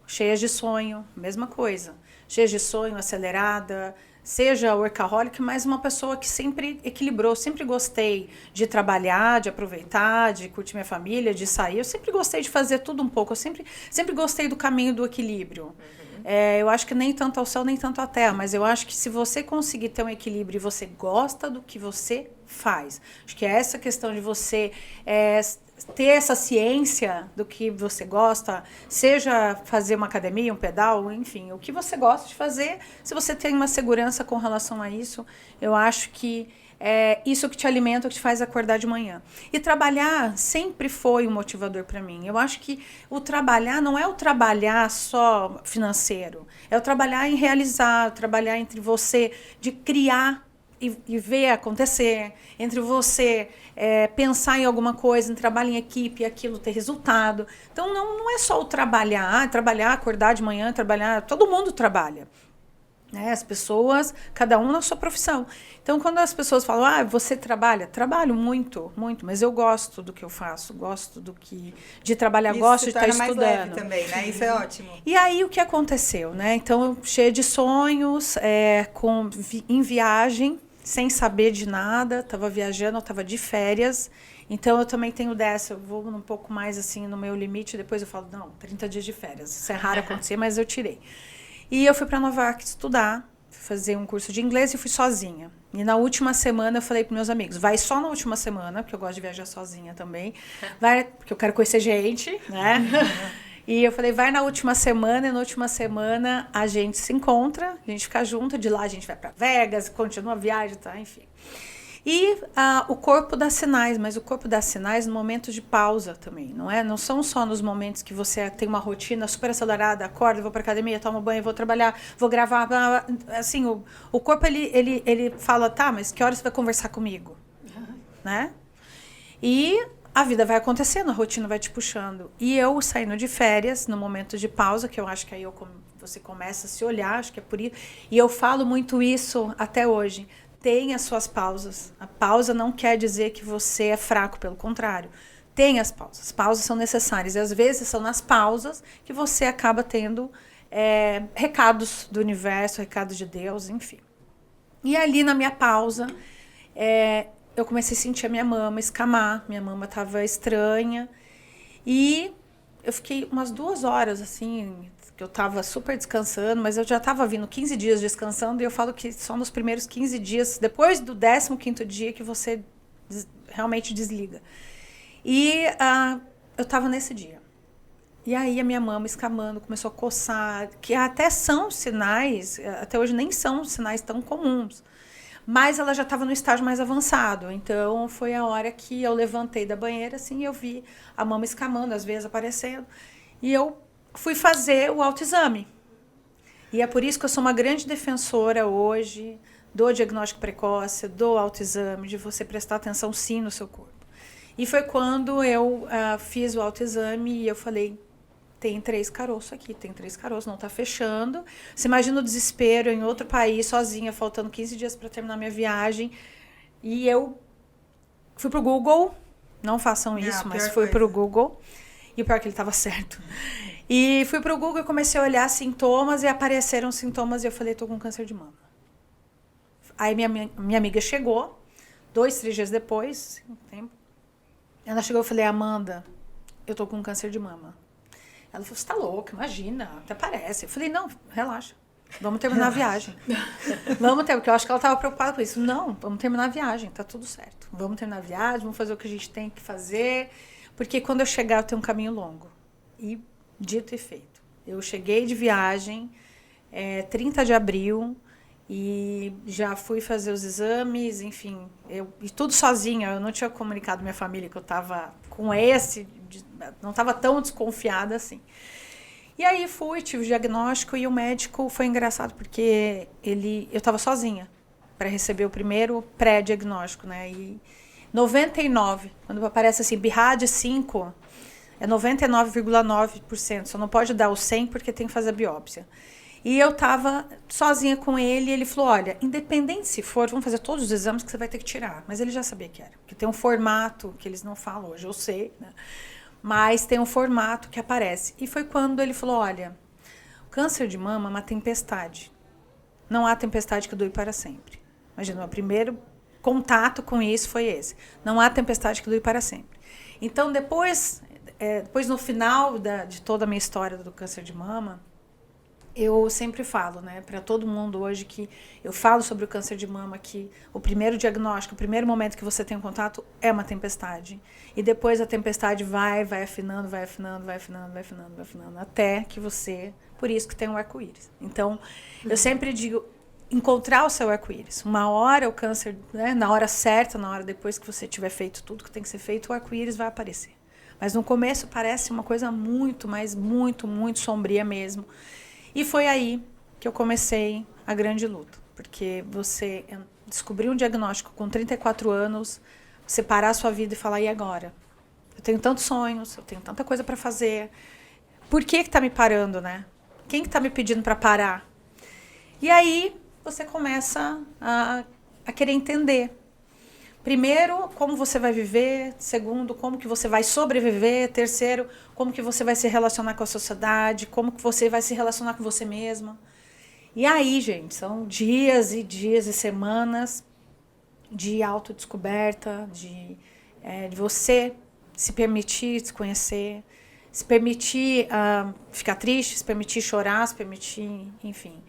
cheia de sonho, mesma coisa. Cheia de sonho, acelerada, seja workaholic, mas uma pessoa que sempre equilibrou, sempre gostei de trabalhar, de aproveitar, de curtir minha família, de sair. Eu sempre gostei de fazer tudo um pouco, eu sempre gostei do caminho do equilíbrio. Eu acho que nem tanto ao céu, nem tanto à terra, mas eu acho que se você conseguir ter um equilíbrio e você gosta do que você faz, acho que é essa questão de você ter essa ciência do que você gosta, seja fazer uma academia, um pedal, enfim, o que você gosta de fazer, se você tem uma segurança com relação a isso, eu acho que é isso que te alimenta, que te faz acordar de manhã. E trabalhar sempre foi um motivador para mim. Eu acho que o trabalhar não é o trabalhar só financeiro, é o trabalhar em realizar, o trabalhar entre você de criar e ver acontecer, entre você pensar em alguma coisa, em trabalho em equipe, aquilo ter resultado. Então não é só o trabalhar, acordar de manhã, trabalhar, todo mundo trabalha. As pessoas, cada um na sua profissão. Então, quando as pessoas falam, você trabalha? Trabalho muito, muito, mas eu gosto do que eu faço, gosto de trabalhar, gosto de estar estudando. Mais leve também, né? Isso é ótimo. E aí, o que aconteceu, né? Então, cheia de sonhos, em viagem, sem saber de nada, estava viajando, eu estava de férias. Então, eu também tenho dessa, eu vou um pouco mais assim no meu limite, depois eu falo, não, 30 dias de férias. Isso é raro acontecer, mas eu tirei. E eu fui para Nova York estudar, fazer um curso de inglês e fui sozinha. E na última semana eu falei para meus amigos, vai só na última semana, porque eu gosto de viajar sozinha também, porque eu quero conhecer gente, né? E eu falei, vai na última semana, e na última semana a gente se encontra, a gente fica junto, de lá a gente vai para Vegas, continua a viagem, tá? Enfim. E o corpo dá sinais, mas o corpo dá sinais no momento de pausa também, não é? Não são só nos momentos que você tem uma rotina super acelerada, acorda, vou para academia, tomo banho, vou trabalhar, vou gravar, assim, o corpo ele fala, tá, mas que horas você vai conversar comigo? Né? E a vida vai acontecendo, a rotina vai te puxando. E eu saindo de férias, no momento de pausa, que eu acho que aí você começa a se olhar, acho que é por isso, e eu falo muito isso até hoje. Tem as suas pausas. A pausa não quer dizer que você é fraco, pelo contrário. Tem as pausas. As pausas são necessárias. E às vezes são nas pausas que você acaba tendo recados do universo, recados de Deus, enfim. E ali na minha pausa, eu comecei a sentir a minha mama escamar. Minha mama estava estranha. E eu fiquei umas 2 horas, assim, que eu estava super descansando, mas eu já estava vindo 15 dias descansando, e eu falo que só nos primeiros 15 dias, depois do 15º dia, que você realmente desliga. E eu estava nesse dia. E aí a minha mama escamando, começou a coçar, que até são sinais, até hoje nem são sinais tão comuns. Mas ela já estava no estágio mais avançado. Então foi a hora que eu levantei da banheira, assim, e eu vi a mama escamando, às vezes aparecendo. E eu fui fazer o autoexame. E é por isso que eu sou uma grande defensora hoje do diagnóstico precoce, do autoexame, de você prestar atenção sim no seu corpo. E foi quando eu fiz o autoexame e eu falei, tem 3 caroços aqui, tem 3 caroços, não está fechando. Você imagina o desespero em outro país, sozinha, faltando 15 dias para terminar minha viagem. E eu fui pro Google, não façam isso, mas fui pro Google. E o pior é que ele estava certo. E fui pro Google e comecei a olhar sintomas e apareceram sintomas e eu falei, tô com câncer de mama. Aí minha amiga chegou, 2, 3 dias depois, tempo. Ela chegou e eu falei, Amanda, eu tô com câncer de mama. Ela falou, você tá louca, imagina, até parece. Eu falei, não, relaxa, vamos terminar a viagem. Vamos ter, porque eu acho que ela estava preocupada com isso. Não, vamos terminar a viagem, tá tudo certo. Vamos terminar a viagem, vamos fazer o que a gente tem que fazer, porque quando eu chegar eu tenho um caminho longo. E dito e feito. Eu cheguei de viagem, 30 de abril, e já fui fazer os exames, enfim, e tudo sozinha. Eu não tinha comunicado à minha família que eu estava com não estava tão desconfiada assim. E aí tive o diagnóstico e o médico foi engraçado porque eu estava sozinha para receber o primeiro pré-diagnóstico, né? E 99, quando aparece assim, BIRAD 5, é 99,9%. Só não pode dar o 100 porque tem que fazer a biópsia. E eu estava sozinha com ele e ele falou, olha, independente se for, vamos fazer todos os exames que você vai ter que tirar. Mas ele já sabia que era, porque tem um formato que eles não falam hoje, eu sei, né? Mas tem um formato que aparece. E foi quando ele falou, olha, o câncer de mama é uma tempestade. Não há tempestade que dure para sempre. Imagina, o primeiro contato com isso foi esse. Não há tempestade que dure para sempre. Então, depois no final de toda a minha história do câncer de mama, eu sempre falo, né, para todo mundo hoje que eu falo sobre o câncer de mama, que o primeiro diagnóstico, o primeiro momento que você tem um contato é uma tempestade. E depois a tempestade vai afinando, até que você... Por isso que tem o arco-íris. Então, eu sempre digo, encontrar o seu arco-íris. Uma hora o câncer, né, na hora certa, na hora depois que você tiver feito tudo que tem que ser feito, o arco-íris vai aparecer. Mas no começo parece uma coisa muito, mas muito, muito sombria mesmo. E foi aí que eu comecei a grande luta. Porque você descobrir um diagnóstico com 34 anos, você parar a sua vida e falar, e agora? Eu tenho tantos sonhos, eu tenho tanta coisa para fazer. Por que está me parando, né? Quem que está me pedindo para parar? E aí você começa a querer entender. Primeiro, como você vai viver. Segundo, como que você vai sobreviver. Terceiro, como que você vai se relacionar com a sociedade. Como que você vai se relacionar com você mesma. E aí, gente, são dias e dias e semanas de autodescoberta, de você se permitir se conhecer, se permitir ficar triste, se permitir chorar, se permitir, enfim,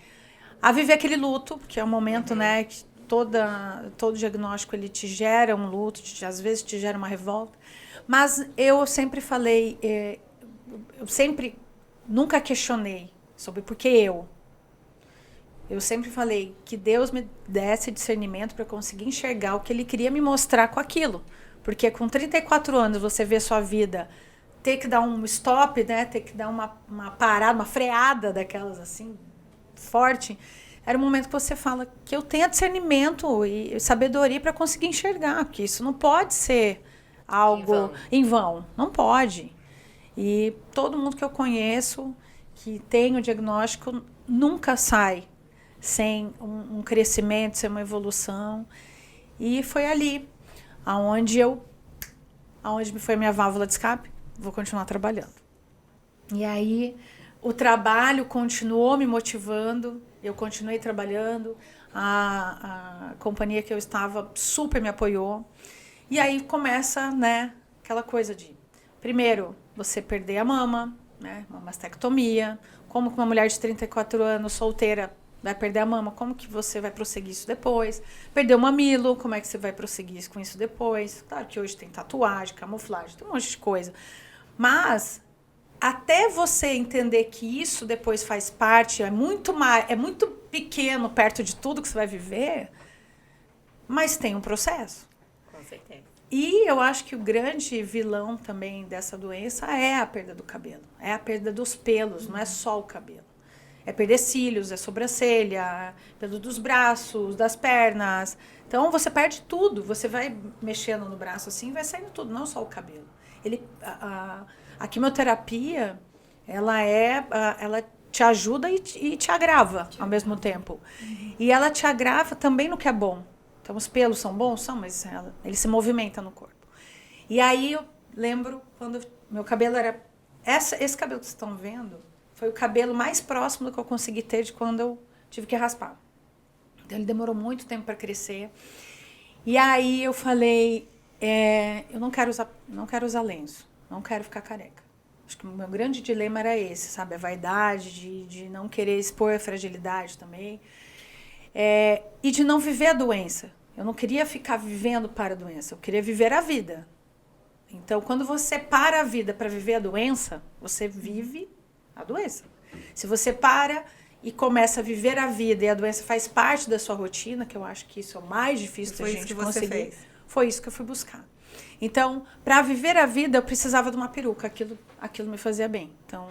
a viver aquele luto, que é um momento, né, que todo diagnóstico ele te gera um luto, às vezes te gera uma revolta. Mas eu sempre falei, nunca questionei sobre por que eu. Eu sempre falei que Deus me desse discernimento para conseguir enxergar o que Ele queria me mostrar com aquilo. Porque com 34 anos você vê sua vida ter que dar um stop, né? Ter que dar uma parada, uma freada daquelas assim, forte. Era um momento que você fala que eu tenha discernimento e sabedoria para conseguir enxergar, porque isso não pode ser algo em vão. Não pode. E todo mundo que eu conheço que tem o diagnóstico nunca sai sem um crescimento, sem uma evolução. E foi ali aonde foi minha válvula de escape. Vou continuar trabalhando. E aí o trabalho continuou me motivando. Eu continuei trabalhando, a companhia que eu estava super me apoiou. E aí começa, né, aquela coisa de, primeiro, você perder a mama, né, uma mastectomia. Como que uma mulher de 34 anos, solteira, vai perder a mama, como que você vai prosseguir isso depois? Perdeu o mamilo, como é que você vai prosseguir com isso depois? Claro que hoje tem tatuagem, camuflagem, tem um monte de coisa. Mas até você entender que isso depois faz parte, é muito pequeno perto de tudo que você vai viver, mas tem um processo. Com certeza. E eu acho que o grande vilão também dessa doença é a perda do cabelo. É a perda dos pelos, não é só o cabelo. É perder cílios, é sobrancelha, pelo dos braços, das pernas. Então, você perde tudo. Você vai mexendo no braço assim, vai saindo tudo, não só o cabelo. A quimioterapia, ela te ajuda e te agrava ao mesmo tempo. E ela te agrava também no que é bom. Então, os pelos são bons? São, mas ele se movimenta no corpo. E aí, eu lembro quando meu cabelo era... Esse cabelo que vocês estão vendo foi o cabelo mais próximo do que eu consegui ter de quando eu tive que raspar. Então, ele demorou muito tempo para crescer. E aí, eu falei, eu não quero usar lenço. Não quero ficar careca. Acho que o meu grande dilema era esse, sabe? A vaidade de não querer expor a fragilidade também. E de não viver a doença. Eu não queria ficar vivendo para a doença, eu queria viver a vida. Então, quando você para a vida para viver a doença, você vive a doença. Se você para e começa a viver a vida e a doença faz parte da sua rotina, que eu acho que isso é o mais difícil da gente conseguir. Foi isso que eu fui buscar. Então, para viver a vida, eu precisava de uma peruca. Aquilo me fazia bem. Então,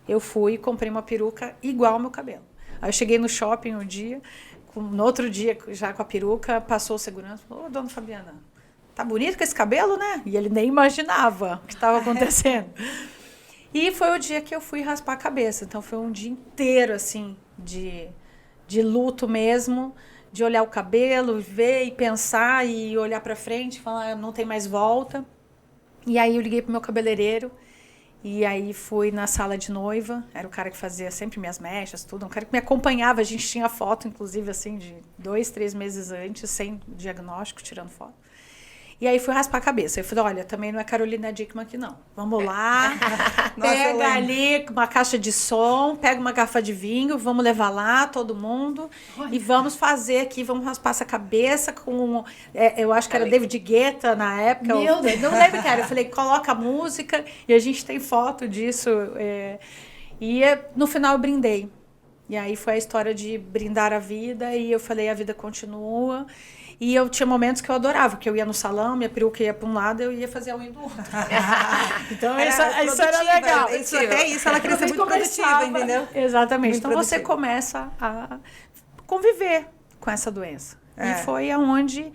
eu fui e comprei uma peruca igual ao meu cabelo. Aí eu cheguei no shopping um dia, no outro dia, já com a peruca, passou o segurança e falou, dona Fabiana, tá bonito com esse cabelo, né? E ele nem imaginava o que estava acontecendo. E foi o dia que eu fui raspar a cabeça. Então, foi um dia inteiro, assim, de luto mesmo, de olhar o cabelo, ver e pensar e olhar para frente e falar, não tem mais volta. E aí eu liguei pro meu cabeleireiro e aí fui na sala de noiva, era o cara que fazia sempre minhas mechas, tudo, um cara que me acompanhava, a gente tinha foto, inclusive, assim, de 2, 3 meses antes, sem diagnóstico, tirando foto. E aí fui raspar a cabeça. Eu falei, olha, também não é Carolina Dickman aqui, não. Vamos lá, pega ali uma caixa de som, pega uma garrafa de vinho, vamos levar lá, todo mundo, e vamos fazer aqui, vamos raspar essa cabeça com... eu acho que era David Guetta na época. Meu Deus. Não lembro, cara. Eu falei, coloca a música, e a gente tem foto disso. E no final eu brindei. E aí foi a história de brindar a vida, e eu falei, a vida continua. E eu tinha momentos que eu adorava, que eu ia no salão, minha peruca ia para um lado, eu ia fazer a unha do outro. Então, isso era legal. Até isso, ela queria ser muito produtiva, entendeu? Exatamente. Muito então, produtiva. você começa a conviver com essa doença. E foi aonde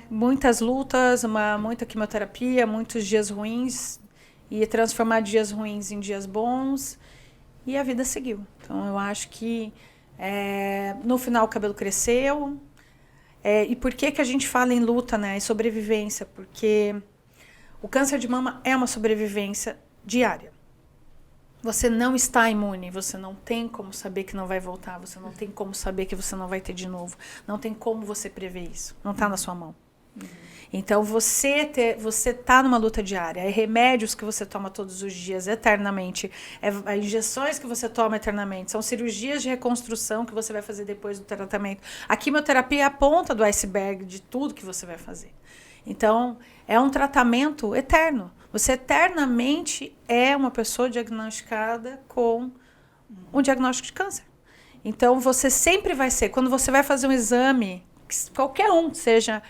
muitas lutas, muita quimioterapia, muitos dias ruins, e transformar dias ruins em dias bons, e a vida seguiu. Então, eu acho que no final o cabelo cresceu. E por que a gente fala em luta, né, em sobrevivência? Porque o câncer de mama é uma sobrevivência diária. Você não está imune, você não tem como saber que não vai voltar, você não tem como saber que você não vai ter de novo, não tem como você prever isso, não está na sua mão. Então, você está numa luta diária. É remédios que você toma todos os dias, eternamente. É injeções que você toma eternamente. São cirurgias de reconstrução que você vai fazer depois do tratamento. A quimioterapia é a ponta do iceberg de tudo que você vai fazer. Então, é um tratamento eterno. Você eternamente é uma pessoa diagnosticada com um diagnóstico de câncer. Então, você sempre vai ser... Quando você vai fazer um exame, qualquer um, seja...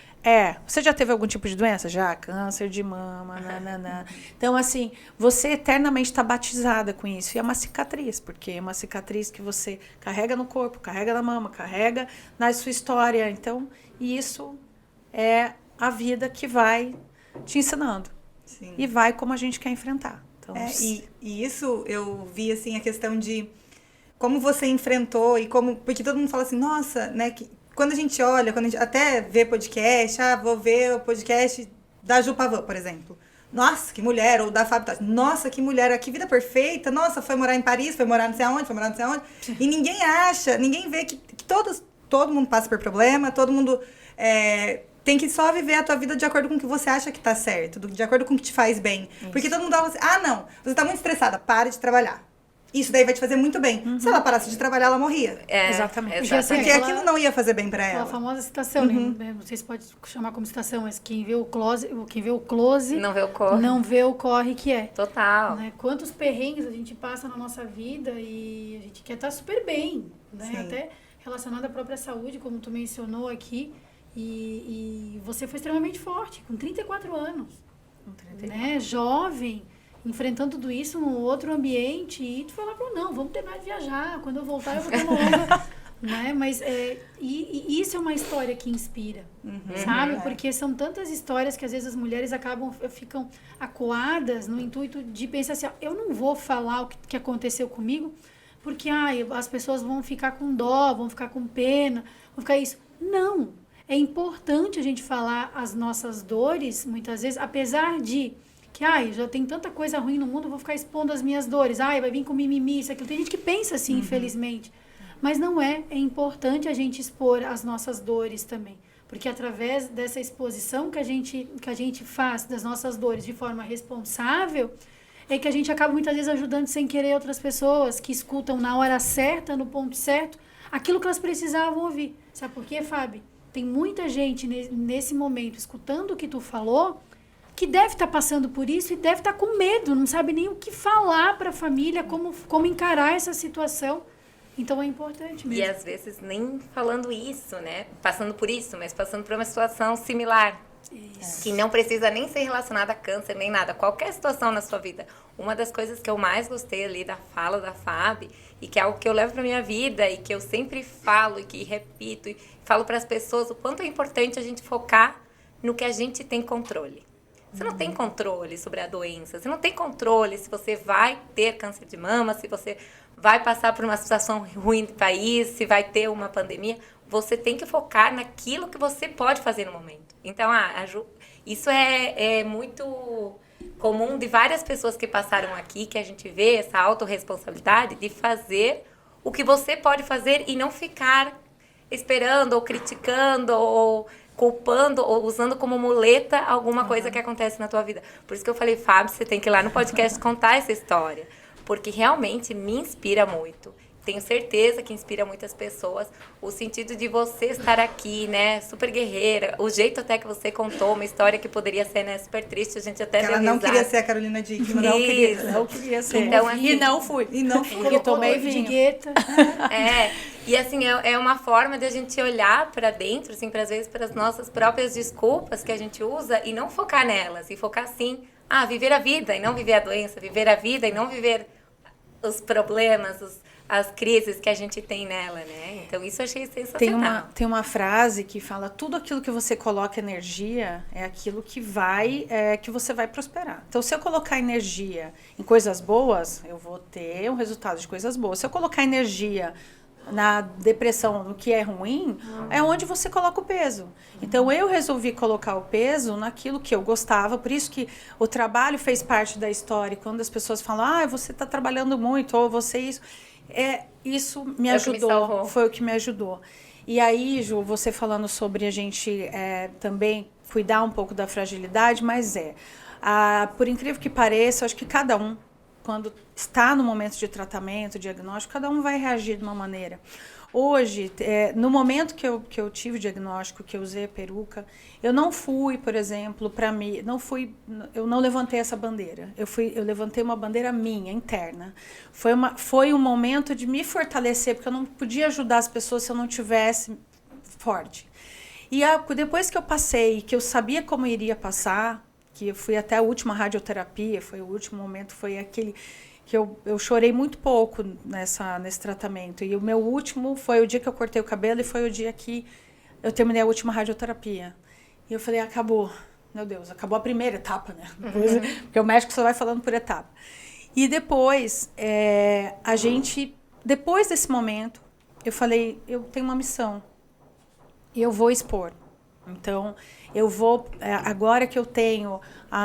você já teve algum tipo de doença? Já, câncer de mama, nananã. Então, assim, você eternamente está batizada com isso. E é uma cicatriz, porque é uma cicatriz que você carrega no corpo, carrega na mama, carrega na sua história. Então, isso é a vida que vai te ensinando. Sim. E vai como a gente quer enfrentar. Então, e isso eu vi, assim, a questão de como você enfrentou e como... Porque todo mundo fala assim, nossa, né, quando a gente olha, quando a gente até vê podcast, vou ver o podcast da Ju Pavan, por exemplo. Nossa, que mulher, ou da Fábio Totti. Nossa, que mulher, que vida perfeita. Nossa, foi morar em Paris, foi morar não sei aonde, foi morar não sei aonde. E ninguém acha, ninguém vê que todo mundo passa por problema, todo mundo tem que só viver a tua vida de acordo com o que você acha que tá certo, de acordo com o que te faz bem. Isso. Porque todo mundo fala assim, não, você tá muito estressada, pare de trabalhar. isso daí vai te fazer muito bem. Se ela parasse de trabalhar, ela morria. Exatamente. Porque, assim, Porque aquilo não ia fazer bem pra Aquela ela. famosa citação, né? Não sei se pode chamar como citação, mas quem vê o close Não vê o corre. não vê o corre que é. Total. Né? Quantos perrengues a gente passa na nossa vida e a gente quer estar super bem, né? Sim. Até relacionado à própria saúde, como tu mencionou aqui. E você foi extremamente forte, com 34 anos. Né? Jovem, enfrentando tudo isso num outro ambiente. E tu falou, não, vamos terminar de viajar. Quando eu voltar, eu vou ter uma onda. Né? Mas e isso é uma história que inspira, sabe? Porque são tantas histórias que às vezes as mulheres ficam acuadas no intuito de pensar assim, eu não vou falar o que aconteceu comigo, porque as pessoas vão ficar com dó, vão ficar com pena, vão ficar isso. Não, é importante a gente falar as nossas dores, muitas vezes, apesar de que, já tem tanta coisa ruim no mundo, eu vou ficar expondo as minhas dores, vai vir com mimimi, isso, aquilo. Tem gente que pensa assim, infelizmente. Mas não é importante a gente expor as nossas dores também. Porque através dessa exposição que a gente faz das nossas dores de forma responsável, é que a gente acaba muitas vezes ajudando sem querer outras pessoas que escutam na hora certa, no ponto certo, aquilo que elas precisavam ouvir. Sabe por quê, Fábio? Tem muita gente nesse momento escutando o que tu falou, que deve estar passando por isso e deve estar com medo, não sabe nem o que falar para a família, como encarar essa situação. Então é importante mesmo. E às vezes nem falando isso, né? Passando por isso, mas passando por uma situação similar. Isso. Que não precisa nem ser relacionada a câncer, nem nada. Qualquer situação na sua vida. Uma das coisas que eu mais gostei ali da fala da Fábio, e que é algo que eu levo pra minha vida, e que eu sempre falo, e que repito, e falo para as pessoas, o quanto é importante a gente focar no que a gente tem controle. Você não tem controle sobre a doença, você não tem controle se você vai ter câncer de mama, se você vai passar por uma situação ruim do país, se vai ter uma pandemia. Você tem que focar naquilo que você pode fazer no momento. Então, isso é muito comum de várias pessoas que passaram aqui, que a gente vê essa autorresponsabilidade de fazer o que você pode fazer e não ficar esperando ou criticando ou culpando ou usando como muleta alguma coisa que acontece na tua vida. Por isso que eu falei, Fábio, você tem que ir lá no podcast contar essa história. Porque realmente me inspira muito. Tenho certeza que inspira muitas pessoas. O sentido de você estar aqui, né? Super guerreira. O jeito até que você contou uma história que poderia ser, né? Super triste. A gente até Ela não queria ser a Carolina Dickman. Não queria ser. Então, assim, e não fui. Porque tomei vinho. De gueta. E assim, é uma forma de a gente olhar para dentro, assim, às vezes para as nossas próprias desculpas que a gente usa e não focar nelas. E focar, assim, viver a vida e não viver a doença. Viver a vida e não viver os problemas, as crises que a gente tem nela, né? Então, isso eu achei sensacional. Tem uma frase que fala, tudo aquilo que você coloca energia é aquilo que você vai prosperar. Então, se eu colocar energia em coisas boas, eu vou ter um resultado de coisas boas. Se eu colocar energia na depressão, no que é ruim, é onde você coloca o peso. Então, eu resolvi colocar o peso naquilo que eu gostava, por isso que o trabalho fez parte da história. Quando as pessoas falam, você está trabalhando muito, ou você isso me ajudou, foi o que me ajudou. E aí, Ju, você falando sobre a gente também cuidar um pouco da fragilidade, mas por incrível que pareça, acho que cada um, quando está no momento de tratamento, diagnóstico, cada um vai reagir de uma maneira. Hoje, no momento que eu tive o diagnóstico, que eu usei a peruca, eu não fui, por exemplo, eu não levantei essa bandeira. Eu levantei uma bandeira minha, interna. Foi um momento de me fortalecer, porque eu não podia ajudar as pessoas se eu não tivesse forte. E depois que eu passei, que eu sabia como iria passar, que eu fui até a última radioterapia, foi o último momento, foi aquele que eu chorei muito pouco nesse tratamento. E o meu último foi o dia que eu cortei o cabelo e foi o dia que eu terminei a última radioterapia. E eu falei, acabou. Meu Deus, acabou a primeira etapa, né? Porque o médico só vai falando por etapa. E depois, depois desse momento, eu falei, eu tenho uma missão. E eu vou expor. Então, eu vou, agora que eu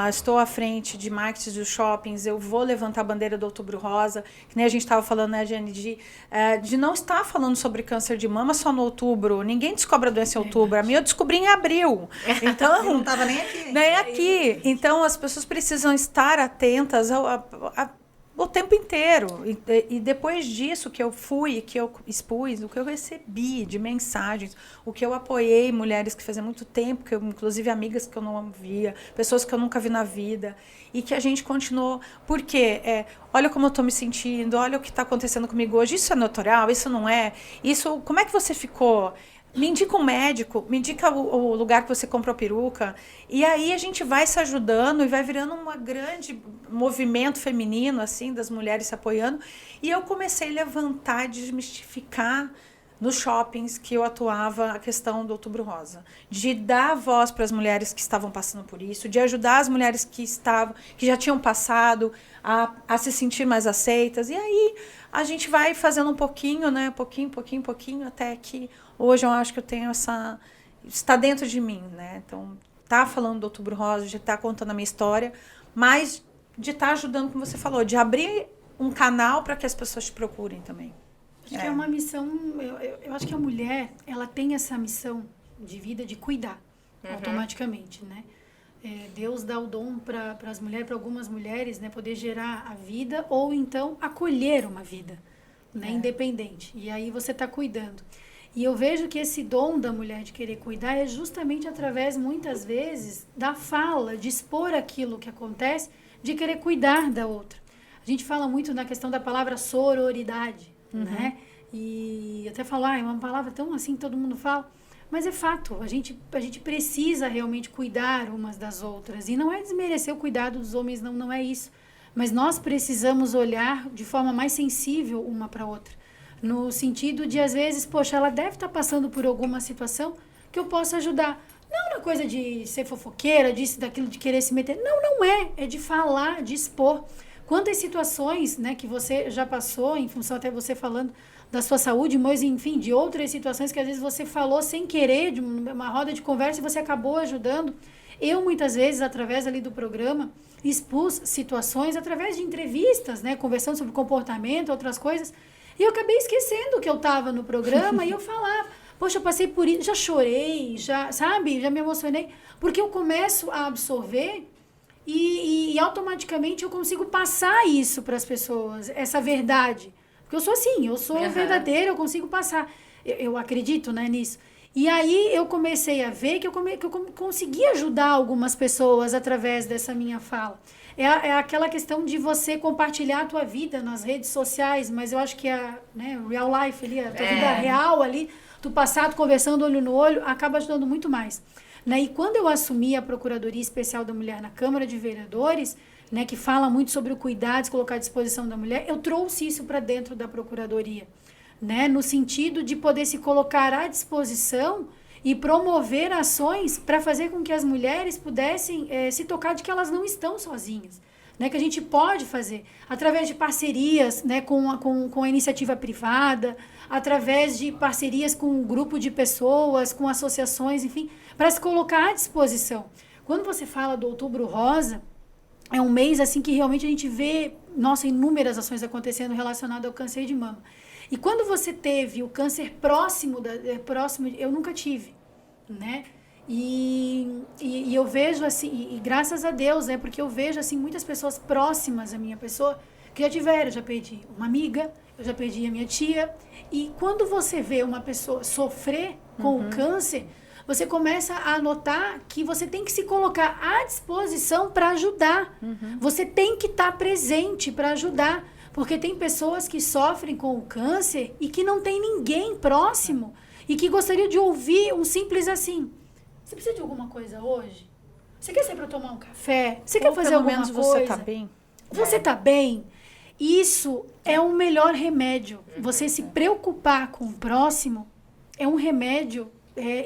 estou à frente de marketing dos shoppings, eu vou levantar a bandeira do Outubro Rosa, que nem a gente estava falando, né, Jane, de não estar falando sobre câncer de mama só no outubro. Ninguém descobre a doença em outubro. A minha eu descobri em abril. Então, não estava nem aqui. Nem aqui. Então, as pessoas precisam estar atentas a o tempo inteiro. E depois disso que eu fui, que eu expus, o que eu recebi de mensagens, o que eu apoiei mulheres que fazia muito tempo, inclusive amigas que eu não via, pessoas que eu nunca vi na vida, e que a gente continuou. Porque olha como eu estou me sentindo, olha o que está acontecendo comigo hoje, isso é natural, isso não é, isso, como é que você ficou? Me indica um médico, me indica o lugar que você comprou peruca. E aí a gente vai se ajudando e vai virando um grande movimento feminino, assim, das mulheres se apoiando. E eu comecei a levantar, desmistificar nos shoppings que eu atuava a questão do Outubro Rosa. De dar voz para as mulheres que estavam passando por isso, de ajudar as mulheres que já tinham passado a se sentir mais aceitas. E aí a gente vai fazendo um pouquinho, né? Pouquinho, até que hoje eu acho que eu tenho está dentro de mim, né? Então, tá falando do Outubro Rosa, de estar contando a minha história, mas de estar ajudando, como você falou, de abrir um canal para que as pessoas te procurem também. Acho que é uma missão, eu acho que a mulher, ela tem essa missão de vida de cuidar, automaticamente, né? Deus dá o dom para as mulheres, para algumas mulheres, né, poder gerar a vida ou então acolher uma vida, né, independente. E aí você está cuidando. E eu vejo que esse dom da mulher de querer cuidar é justamente através, muitas vezes, da fala, de expor aquilo que acontece, de querer cuidar da outra. A gente fala muito na questão da palavra sororidade, né? E até falar, é uma palavra tão assim que todo mundo fala, mas é fato, a gente precisa realmente cuidar umas das outras. E não é desmerecer o cuidado dos homens, não é isso. Mas nós precisamos olhar de forma mais sensível uma para a outra. No sentido de, às vezes, poxa, ela deve estar passando por alguma situação que eu possa ajudar. Não na coisa de ser fofoqueira, disso, daquilo, de querer se meter. Não é. É de falar, de expor. Quantas situações, né, que você já passou, em função até você falando da sua saúde, mas, enfim, de outras situações que às vezes você falou sem querer, de uma roda de conversa e você acabou ajudando. Eu, muitas vezes, através ali do programa, expus situações através de entrevistas, né, conversando sobre comportamento, outras coisas. E eu acabei esquecendo que eu estava no programa e eu falava, poxa, eu passei por isso, já chorei, já me emocionei, porque eu começo a absorver e automaticamente eu consigo passar isso para as pessoas, essa verdade. Porque eu sou assim, eu sou verdadeira, eu consigo passar. Eu acredito, né, nisso. E aí eu comecei a ver que eu consegui ajudar algumas pessoas através dessa minha fala. É aquela questão de você compartilhar a tua vida nas redes sociais, mas eu acho que real life ali, a tua vida real ali, tu passado conversando olho no olho, acaba ajudando muito mais. Né? E quando eu assumi a Procuradoria Especial da Mulher na Câmara de Vereadores, né, que fala muito sobre o cuidado, colocar à disposição da mulher, eu trouxe isso para dentro da Procuradoria, né, no sentido de poder se colocar à disposição e promover ações para fazer com que as mulheres pudessem se tocar de que elas não estão sozinhas, né, que a gente pode fazer através de parcerias, né, com a iniciativa privada, através de parcerias com um grupo de pessoas, com associações, enfim, para se colocar à disposição. Quando você fala do Outubro Rosa, é um mês assim que realmente a gente vê, inúmeras ações acontecendo relacionadas ao câncer de mama. E quando você teve o câncer próximo, eu nunca tive, né? E eu vejo assim, e graças a Deus, né? Porque eu vejo assim muitas pessoas próximas à minha pessoa que já tiveram, eu já perdi uma amiga, eu já perdi a minha tia. E quando você vê uma pessoa sofrer com o câncer, você começa a notar que você tem que se colocar à disposição para ajudar. Você tem que estar presente para ajudar. Porque tem pessoas que sofrem com o câncer e que não tem ninguém próximo e que gostariam de ouvir um simples assim. Você precisa de alguma coisa hoje? Você quer sair para tomar um café? Você quer fazer alguma coisa? Você está bem? Você está bem? Isso é o melhor remédio. Você se preocupar com o próximo é um remédio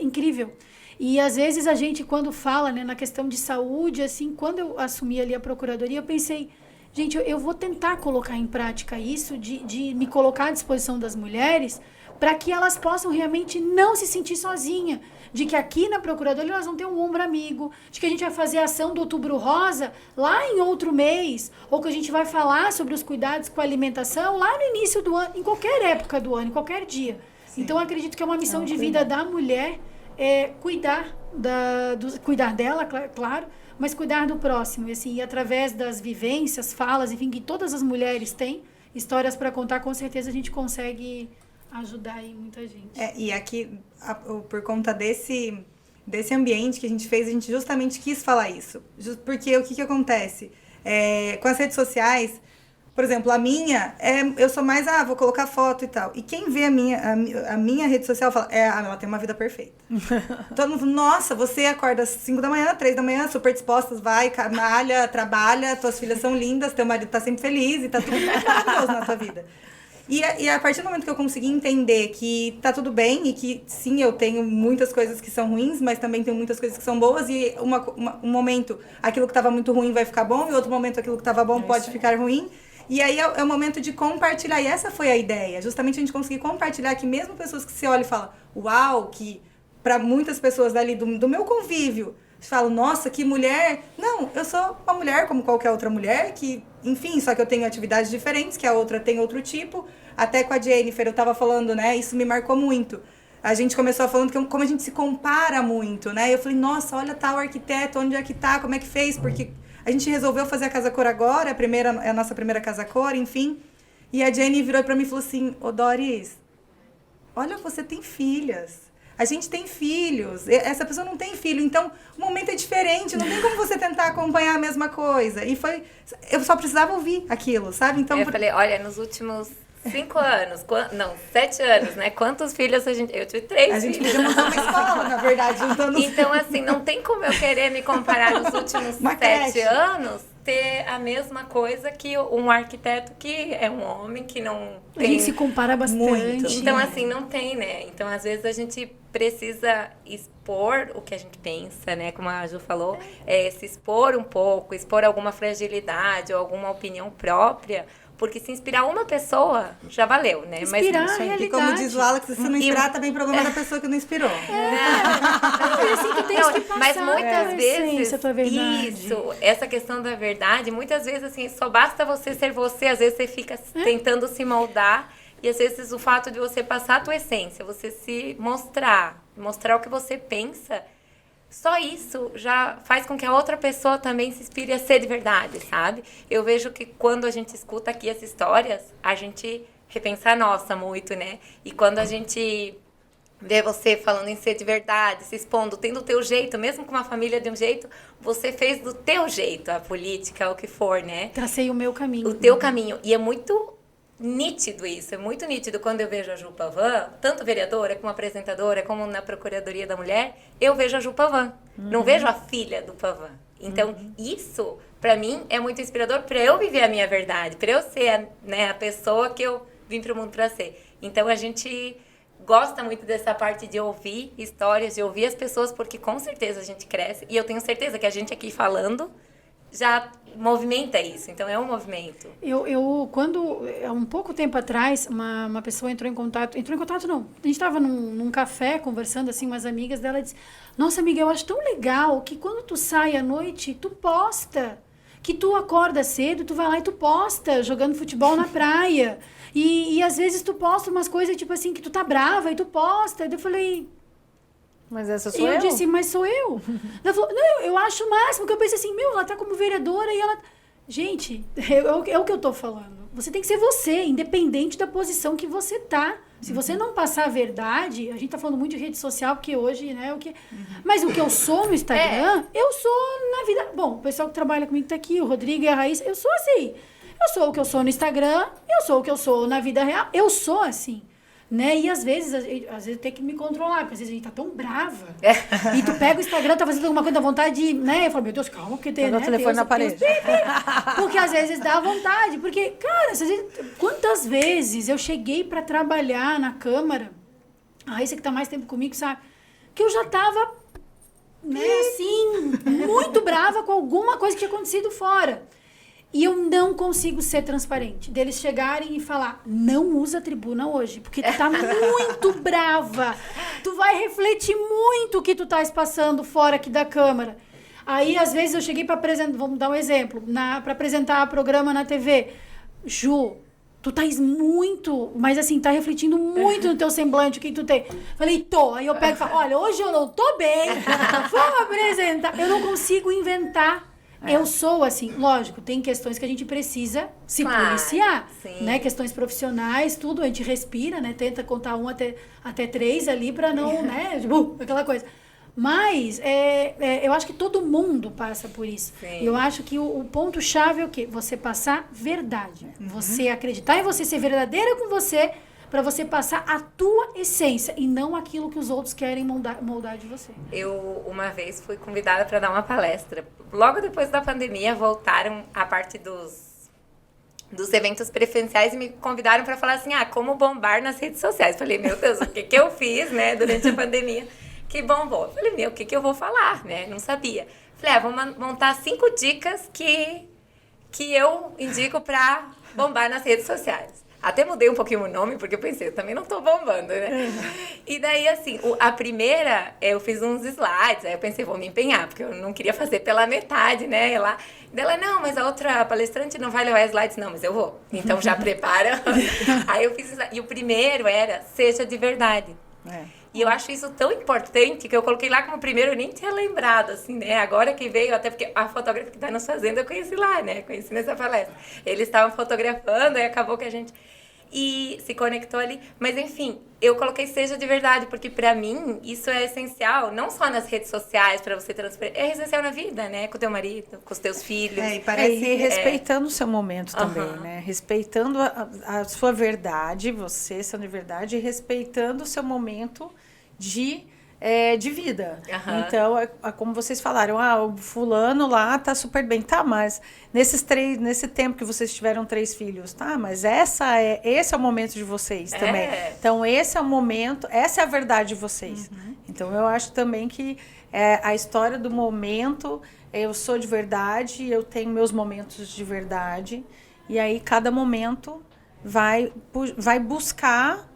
incrível. E às vezes a gente, quando fala, né, na questão de saúde, assim, quando eu assumi ali a procuradoria, eu pensei, gente, eu vou tentar colocar em prática isso, de me colocar à disposição das mulheres, para que elas possam realmente não se sentir sozinhas. De que aqui na Procuradoria elas vão ter um ombro amigo, de que a gente vai fazer a ação do Outubro Rosa lá em outro mês, ou que a gente vai falar sobre os cuidados com a alimentação lá no início do ano, em qualquer época do ano, em qualquer dia. Sim. Então, eu acredito que é uma missão de vida da mulher, cuidar dela, claro, mas cuidar do próximo. E, assim, e através das vivências, falas, enfim, que todas as mulheres têm, histórias para contar, com certeza a gente consegue ajudar aí muita gente. E aqui, por conta desse ambiente que a gente justamente quis falar isso. Porque o que acontece? Com as redes sociais, por exemplo, a minha, eu sou mais, vou colocar foto e tal. E quem vê a minha rede social fala, ela tem uma vida perfeita. Todo mundo, nossa, você acorda às 5 da manhã, 3 da manhã, super dispostas, vai, malha, trabalha, tuas filhas são lindas, teu marido tá sempre feliz e tá tudo maravilhoso na tua vida. E a partir do momento que eu consegui entender que tá tudo bem e que, sim, eu tenho muitas coisas que são ruins, mas também tenho muitas coisas que são boas e um momento aquilo que estava muito ruim vai ficar bom e outro momento aquilo que estava bom pode ficar ruim. E aí é o momento de compartilhar. E essa foi a ideia. Justamente a gente conseguir compartilhar que mesmo pessoas que você olha e fala, uau, que para muitas pessoas dali do meu convívio, falam, nossa, que mulher. Não, eu sou uma mulher como qualquer outra mulher, que, enfim, só que eu tenho atividades diferentes, que a outra tem outro tipo. Até com a Jennifer, eu tava falando, né, isso me marcou muito. A gente começou falando que como a gente se compara muito, né? Eu falei, nossa, olha tal arquiteto, onde é que tá, como é que fez, porque a gente resolveu fazer a Casa Cor agora, a nossa primeira Casa Cor, enfim. E a Jenny virou pra mim e falou assim, ô Doris, olha, você tem filhas. A gente tem filhos, essa pessoa não tem filho, então o momento é diferente, não tem como você tentar acompanhar a mesma coisa. E eu só precisava ouvir aquilo, sabe? Então, eu falei, olha, nos últimos 5 anos, 7 anos, né? Quantos filhos eu tive 3 filhos. A gente podia montar uma escola, na verdade, juntando... Então, assim, não tem como eu querer me comparar nos últimos 7 anos, ter a mesma coisa que um arquiteto que é um homem, que não tem... A gente se compara bastante. Muito. Então, assim, não tem, né? Então, às vezes, a gente precisa expor o que a gente pensa, né? Como a Ju falou, se expor um pouco, expor alguma fragilidade ou alguma opinião própria, porque se inspirar uma pessoa, já valeu, né? Inspirar mas, a realidade. E como diz o Alex, se não inspirar, também problema da pessoa que não inspirou. Assim, tu tens que passar mas muitas vezes, a tua verdade. isso, essa questão da verdade, muitas vezes, assim, só basta você ser você, às vezes você fica tentando se moldar, e às vezes o fato de você passar a tua essência, você se mostrar o que você pensa, só isso já faz com que a outra pessoa também se inspire a ser de verdade, sabe? Eu vejo que quando a gente escuta aqui as histórias, a gente repensa a nossa muito, né? E quando a gente vê você falando em ser de verdade, se expondo, tendo o teu jeito, mesmo com uma família de um jeito, você fez do teu jeito a política, o que for, né? Tracei o meu caminho. O teu caminho. E é muito nítido isso, é muito nítido quando eu vejo a Ju Pavan, tanto vereadora como apresentadora, como na Procuradoria da Mulher, eu vejo a Ju Pavan, não vejo a filha do Pavan. Então, isso, pra mim, é muito inspirador pra eu viver a minha verdade, pra eu ser, né, a pessoa que eu vim pro mundo pra ser. Então, a gente gosta muito dessa parte de ouvir histórias, de ouvir as pessoas, porque com certeza a gente cresce, e eu tenho certeza que a gente aqui falando já movimenta isso, então é um movimento. Quando, há um pouco tempo atrás, uma pessoa entrou em contato não, a gente estava num café conversando, assim, umas amigas dela disse, nossa amiga, eu acho tão legal que quando tu sai à noite, tu posta, que tu acorda cedo, tu vai lá e tu posta, jogando futebol na praia, e às vezes tu posta umas coisas, tipo assim, que tu tá brava, e tu posta, eu falei... Mas essa sou eu? E eu disse, mas sou eu. Ela falou, não, eu acho o máximo, que eu pensei assim, ela tá como vereadora e ela... Gente, é o que eu tô falando. Você tem que ser você, independente da posição que você tá. Se você não passar a verdade, a gente tá falando muito de rede social, porque hoje, né, mas o que eu sou no Instagram, eu sou na vida... Bom, o pessoal que trabalha comigo tá aqui, o Rodrigo e a Raíssa, eu sou assim. Eu sou o que eu sou no Instagram, eu sou o que eu sou na vida real, eu sou assim. Né? E às vezes eu tenho que me controlar, porque às vezes a gente tá tão brava. E tu pega o Instagram, tá fazendo alguma coisa, dá vontade de, né? Eu falo, meu Deus, calma, porque tem, o telefone na parede. Porque às vezes dá vontade, porque, cara, quantas vezes eu cheguei pra trabalhar na Câmara, a Raíssa que tá mais tempo comigo, sabe? Que eu já tava, né, assim, muito brava com alguma coisa que tinha acontecido fora. E eu não consigo ser transparente. Deles chegarem e falar, não usa a tribuna hoje, porque tu tá muito brava. Tu vai refletir muito o que tu estás passando fora aqui da Câmara. Aí, às vezes, eu cheguei para apresentar, vamos dar um exemplo, para apresentar o programa na TV. Ju, tu estás muito, mas assim, tá refletindo muito no teu semblante, o que tu tem. Falei, tô. Aí eu pego e falo, olha, hoje eu não tô bem, vamos apresentar. Eu não consigo inventar. Eu sou assim, lógico, tem questões que a gente precisa se policiar, sim. né? Questões profissionais, tudo, a gente respira, né? Tenta contar até 3 ali pra não, né? Tipo, aquela coisa. Mas eu acho que todo mundo passa por isso. Sim. Eu acho que o ponto-chave é o quê? Você passar verdade. Você acreditar em você, ser verdadeira com você, para você passar a tua essência e não aquilo que os outros querem moldar de você. Eu, uma vez, fui convidada para dar uma palestra. Logo depois da pandemia, voltaram a parte dos eventos preferenciais e me convidaram para falar assim, como bombar nas redes sociais. Falei, meu Deus, o que eu fiz, né, durante a pandemia que bombou? Falei, o que eu vou falar, né? Não sabia. Falei, vou montar 5 dicas que eu indico para bombar nas redes sociais. Até mudei um pouquinho o nome, porque eu pensei, eu também não tô bombando, né? E daí, assim, a primeira, eu fiz uns slides, aí eu pensei, vou me empenhar, porque eu não queria fazer pela metade, né? Ela, não, mas a outra palestrante não vai levar slides, não, mas eu vou. Então, já prepara. Aí eu fiz slides. E o primeiro era, seja de verdade. E eu acho isso tão importante que eu coloquei lá como primeiro, eu nem tinha lembrado, assim, né? Agora que veio, até porque a fotógrafa que tá nos fazendo, eu conheci lá, né? Conheci nessa palestra. Eles estavam fotografando, aí acabou que a gente... E se conectou ali. Mas, enfim, eu coloquei seja de verdade, porque pra mim isso é essencial, não só nas redes sociais, pra você transferir, é essencial na vida, né? Com o teu marido, com os teus filhos. E respeitando o seu momento também, né? Respeitando a sua verdade, você sendo de verdade, e respeitando o seu momento de vida. Então, como vocês falaram, o fulano lá tá super bem. Tá, mas nesse tempo que vocês tiveram 3 filhos, tá, mas esse é o momento de vocês também. Então, esse é o momento, essa é a verdade de vocês. Então, eu acho também que a história do momento, eu sou de verdade, eu tenho meus momentos de verdade, e aí cada momento vai buscar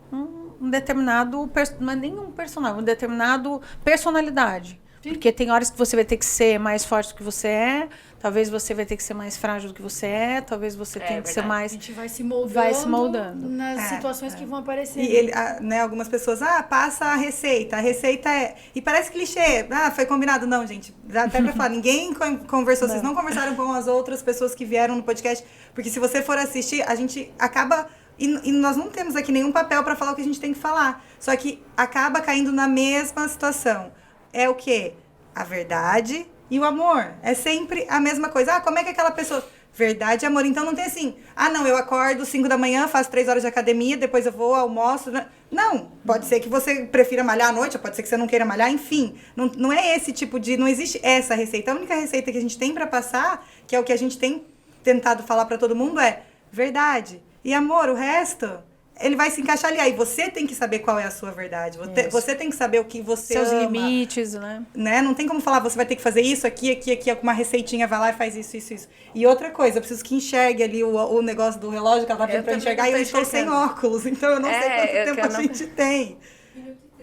um determinado, não é nenhum personagem, um determinado personalidade. Sim. Porque tem horas que você vai ter que ser mais forte do que você é, talvez você vai ter que ser mais frágil do que você é, talvez você tenha que ser mais... A gente vai se moldando nas situações que vão aparecer. E né, algumas pessoas, passa a receita é... E parece clichê, foi combinado. Não, gente, até pra falar, ninguém conversou, vocês não conversaram com as outras pessoas que vieram no podcast, porque se você for assistir, a gente acaba... E nós não temos aqui nenhum papel para falar o que a gente tem que falar. Só que acaba caindo na mesma situação. É o quê? A verdade e o amor. É sempre a mesma coisa. Como é que aquela pessoa... Verdade e amor. Então não tem assim... não, eu acordo 5 da manhã, faço 3 horas de academia, depois eu vou, almoço... Não, pode ser que você prefira malhar à noite, ou pode ser que você não queira malhar, enfim. Não é esse tipo de... Não existe essa receita. A única receita que a gente tem para passar, que é o que a gente tem tentado falar para todo mundo, é verdade. E amor, o resto, ele vai se encaixar ali. Aí você tem que saber qual é a sua verdade. Você tem que saber o que você seus ama. limites, né? Não tem como falar, você vai ter que fazer isso, aqui, uma receitinha, vai lá e faz isso. E outra coisa, eu preciso que enxergue ali o negócio do relógio que ela tá pedindo pra enxergar, e eu estou sem óculos, então eu não sei quanto tempo a gente tem.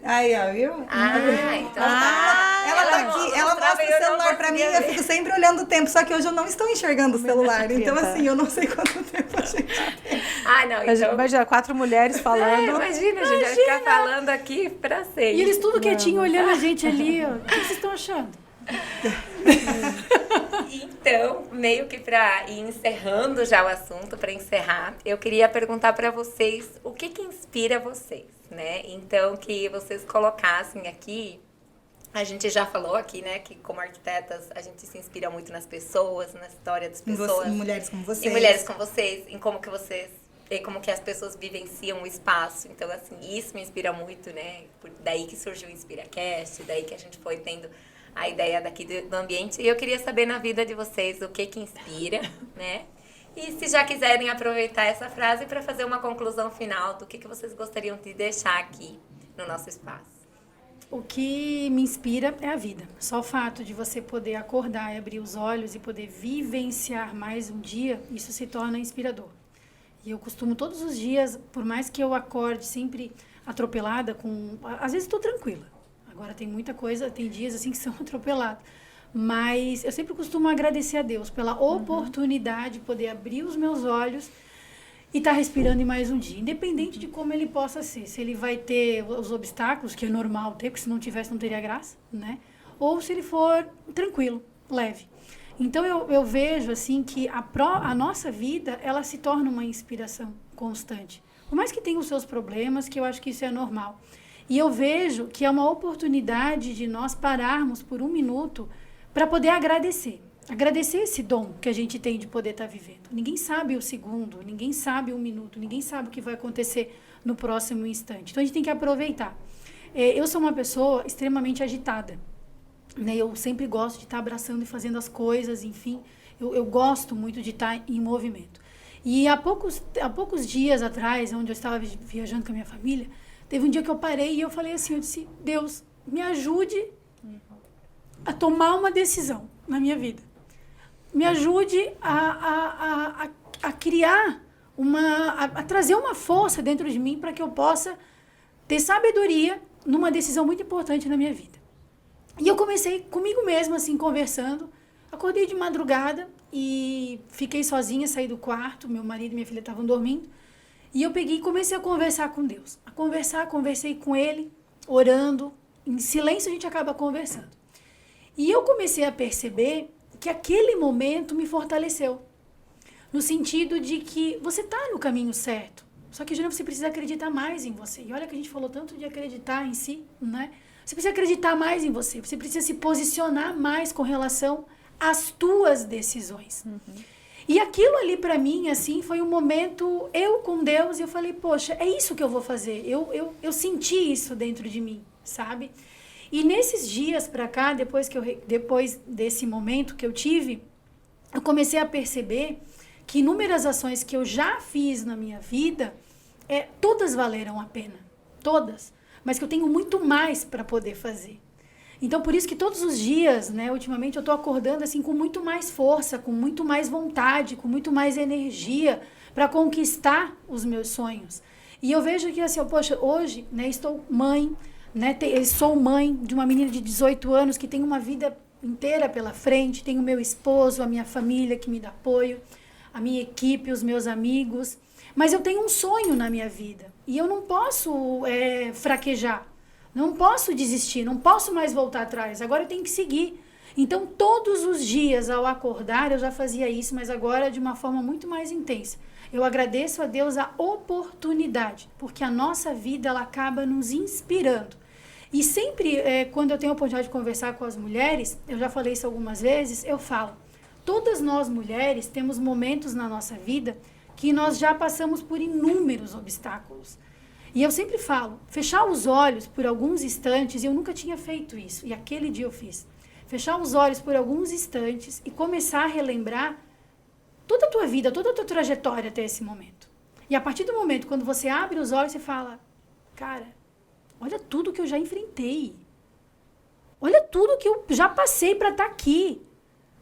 Aí, ó, viu? Então ela tá aqui, ela mostra o celular pra mim e eu fico sempre olhando o tempo, só que hoje eu não estou enxergando o celular, então assim, eu não sei quanto tempo a gente tem. Não, então... Imagina, 4 mulheres falando. Imagina, a gente vai ficar falando aqui pra sempre. E eles tudo quietinho olhando a gente ali, ó. O que vocês estão achando? Então, meio que para ir encerrando já o assunto, para encerrar, eu queria perguntar para vocês o que inspira vocês, né? Então, que vocês colocassem aqui, a gente já falou aqui, né, que como arquitetas a gente se inspira muito nas pessoas, na história das pessoas. Em mulheres como vocês. Em mulheres como vocês, em como que as pessoas vivenciam o espaço. Então, assim, isso me inspira muito, né? Daí que surgiu o InspiraCast, daí que a gente foi tendo a ideia daqui do ambiente. E eu queria saber na vida de vocês o que inspira, né? E se já quiserem aproveitar essa frase para fazer uma conclusão final do que vocês gostariam de deixar aqui no nosso espaço. O que me inspira é a vida. Só o fato de você poder acordar e abrir os olhos e poder vivenciar mais um dia, isso se torna inspirador. E eu costumo todos os dias, por mais que eu acorde sempre atropelada, às vezes estou tranquila. Agora tem muita coisa, tem dias assim que são atropelados. Mas eu sempre costumo agradecer a Deus pela oportunidade de poder abrir os meus olhos e está respirando em mais um dia, independente de como ele possa ser. Se ele vai ter os obstáculos, que é normal ter, porque se não tivesse não teria graça, né? Ou se ele for tranquilo, leve. Então eu vejo assim que a nossa vida, ela se torna uma inspiração constante. Por mais que tenha os seus problemas, que eu acho que isso é normal. E eu vejo que é uma oportunidade de nós pararmos por um minuto para poder agradecer. Agradecer esse dom que a gente tem de poder estar vivendo. Ninguém sabe o segundo, ninguém sabe o minuto, ninguém sabe o que vai acontecer no próximo instante. Então a gente tem que aproveitar. Eu sou uma pessoa extremamente agitada. Né? Eu sempre gosto de estar abraçando e fazendo as coisas, enfim. Eu gosto muito de estar em movimento. E há poucos dias atrás, onde eu estava viajando com a minha família, teve um dia que eu parei e eu falei assim, eu disse, Deus, me ajude a tomar uma decisão na minha vida. Me ajude a criar a trazer uma força dentro de mim para que eu possa ter sabedoria numa decisão muito importante na minha vida. E eu comecei comigo mesma, assim, conversando. Acordei de madrugada e fiquei sozinha, saí do quarto. Meu marido e minha filha estavam dormindo. E eu peguei e comecei a conversar com Deus. Conversei com Ele, orando. Em silêncio a gente acaba conversando. E eu comecei a perceber que aquele momento me fortaleceu. No sentido de que você está no caminho certo. Só que, Juliana, você precisa acreditar mais em você. E olha que a gente falou tanto de acreditar em si, né? Você precisa acreditar mais em você. Você precisa se posicionar mais com relação às tuas decisões. E aquilo ali, para mim, assim, foi um momento, eu com Deus, e eu falei, poxa, é isso que eu vou fazer. Eu senti isso dentro de mim, sabe? E nesses dias para cá, depois desse momento que eu tive, eu comecei a perceber que inúmeras ações que eu já fiz na minha vida, todas valeram a pena. Todas. Mas que eu tenho muito mais para poder fazer. Então, por isso que todos os dias, né, ultimamente, eu estou acordando assim, com muito mais força, com muito mais vontade, com muito mais energia para conquistar os meus sonhos. E eu vejo que, assim, poxa, hoje, né, estou mãe, né, sou mãe de uma menina de 18 anos que tem uma vida inteira pela frente, tenho meu esposo, a minha família que me dá apoio, a minha equipe, os meus amigos. Mas eu tenho um sonho na minha vida e eu não posso fraquejar, não posso desistir, não posso mais voltar atrás, agora eu tenho que seguir. Então, todos os dias ao acordar, eu já fazia isso, mas agora de uma forma muito mais intensa. Eu agradeço a Deus a oportunidade, porque a nossa vida ela acaba nos inspirando. E sempre, quando eu tenho a oportunidade de conversar com as mulheres, eu já falei isso algumas vezes, eu falo, todas nós mulheres temos momentos na nossa vida que nós já passamos por inúmeros obstáculos. E eu sempre falo, fechar os olhos por alguns instantes, e eu nunca tinha feito isso, e aquele dia eu fiz. Fechar os olhos por alguns instantes e começar a relembrar toda a tua vida, toda a tua trajetória até esse momento. E a partir do momento, quando você abre os olhos, você fala, cara, olha tudo que eu já enfrentei. Olha tudo que eu já passei para estar aqui.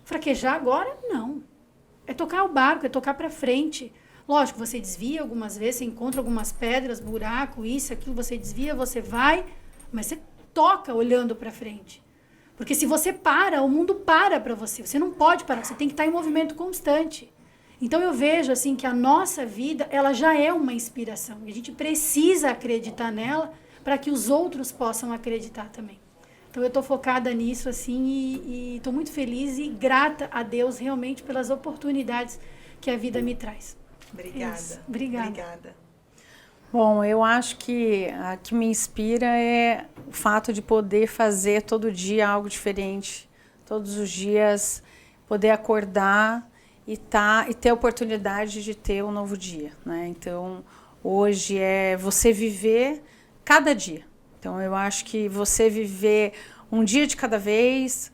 Fraquejar agora? Não. É tocar o barco, é tocar para frente. Lógico, você desvia algumas vezes, você encontra algumas pedras, buraco, isso, aquilo, você desvia, você vai, mas você toca olhando para frente. Porque se você para, o mundo para você. Você não pode parar, você tem que estar em movimento constante. Então eu vejo assim que a nossa vida, ela já é uma inspiração. E a gente precisa acreditar nela para que os outros possam acreditar também. Então eu estou focada nisso assim e estou muito feliz e grata a Deus realmente pelas oportunidades que a vida me traz. Obrigada. Isso. Obrigada. Bom, eu acho que a que me inspira é o fato de poder fazer todo dia algo diferente. Todos os dias poder acordar e ter a oportunidade de ter um novo dia, né? Então, hoje é você viver cada dia. Então, eu acho que você viver um dia de cada vez,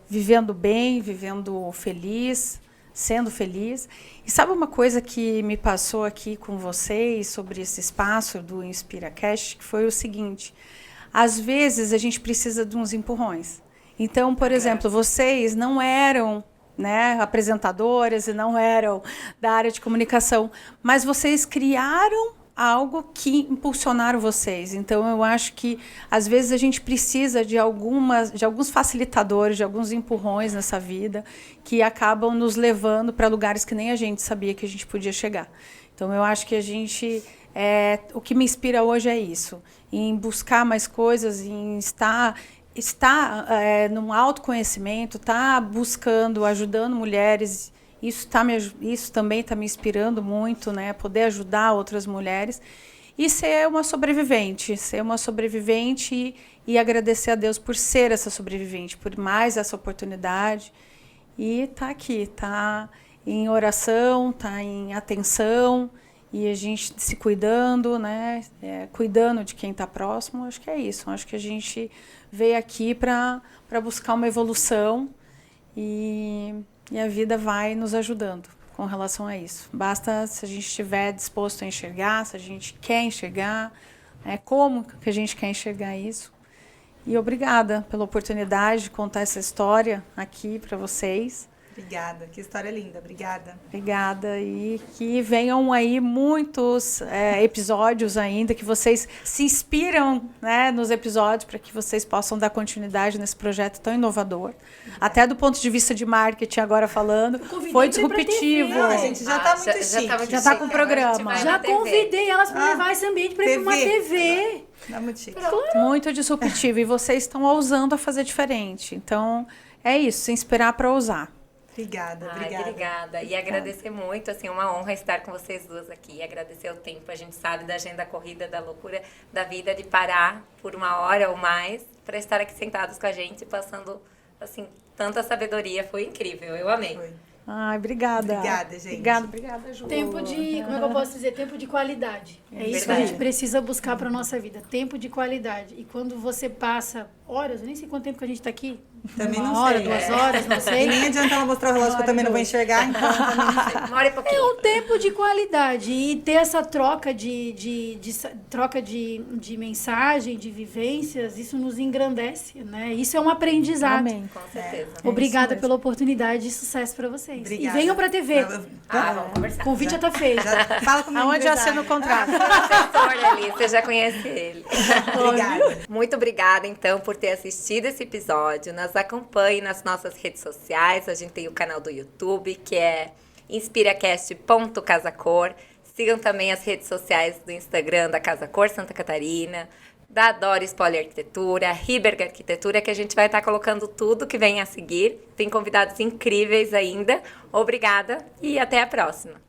vivendo bem, vivendo feliz, sendo feliz. E sabe uma coisa que me passou aqui com vocês sobre esse espaço do InspiraCast, que foi o seguinte, às vezes a gente precisa de uns empurrões. Então, por exemplo, vocês não eram, né, apresentadoras e não eram da área de comunicação, mas vocês criaram algo que impulsionaram vocês. Então, eu acho que, às vezes, a gente precisa de alguns facilitadores, de alguns empurrões nessa vida, que acabam nos levando para lugares que nem a gente sabia que a gente podia chegar. Então, eu acho que o que me inspira hoje é isso, em buscar mais coisas, em estar num autoconhecimento, estar buscando, ajudando mulheres. Isso também está me inspirando muito, né? Poder ajudar outras mulheres e ser uma sobrevivente e agradecer a Deus por ser essa sobrevivente, por mais essa oportunidade. E tá aqui, tá em oração, tá em atenção e a gente se cuidando, né? Cuidando de quem está próximo. Acho que é isso. Acho que a gente veio aqui para buscar uma evolução e a vida vai nos ajudando com relação a isso. Basta se a gente estiver disposto a enxergar, se a gente quer enxergar, como que a gente quer enxergar isso. E obrigada pela oportunidade de contar essa história aqui para vocês. Obrigada, que história linda, obrigada. Obrigada, e que venham aí muitos episódios ainda, que vocês se inspiram, né, nos episódios para que vocês possam dar continuidade nesse projeto tão inovador. Até do ponto de vista de marketing, agora falando, foi disruptivo. Não, a gente já está muito chique. Já está com o programa. Já convidei elas para levar esse ambiente para ir para uma TV. Tá muito chique. Muito disruptivo, e vocês estão ousando a fazer diferente. Então, é isso, se inspirar para ousar. Obrigada. E agradecer muito, assim, uma honra estar com vocês duas aqui. Agradecer o tempo, a gente sabe da agenda corrida, da loucura da vida, de parar por 1 hora ou mais para estar aqui sentados com a gente, passando, assim, tanta sabedoria. Foi incrível, eu amei. Foi. Ai, obrigada. Obrigada, gente. Obrigada, Ju. Tempo de, como é que eu posso dizer? Tempo de qualidade. É isso que a gente precisa buscar para nossa vida. Tempo de qualidade. E quando você passa horas, eu nem sei quanto tempo que a gente está aqui. Também não 1 hora, sei. 2 horas, não sei. E nem adianta ela mostrar o relógio que eu também não vou enxergar, então também não sei. 1 hora e pouquinho. É um tempo de qualidade e ter essa troca troca de mensagem, de vivências, isso nos engrandece, né? Isso é um aprendizado. Amém. Com certeza. Obrigada pela oportunidade e sucesso para vocês. Obrigada. E venham para a TV. Vamos conversar. O convite já está feito. Já fala comigo. Aonde assina o contrato? Professor ali, você já conhece ele. Obrigada. Muito obrigada, então, por ter assistido esse episódio. Nos acompanhe nas nossas redes sociais. A gente tem o canal do YouTube, que é inspiracast.casacor. Sigam também as redes sociais do Instagram da Casa Cor Santa Catarina, da Doris Poliarquitetura, Riberg Arquitetura, que a gente vai estar colocando tudo que vem a seguir. Tem convidados incríveis ainda. Obrigada e até a próxima.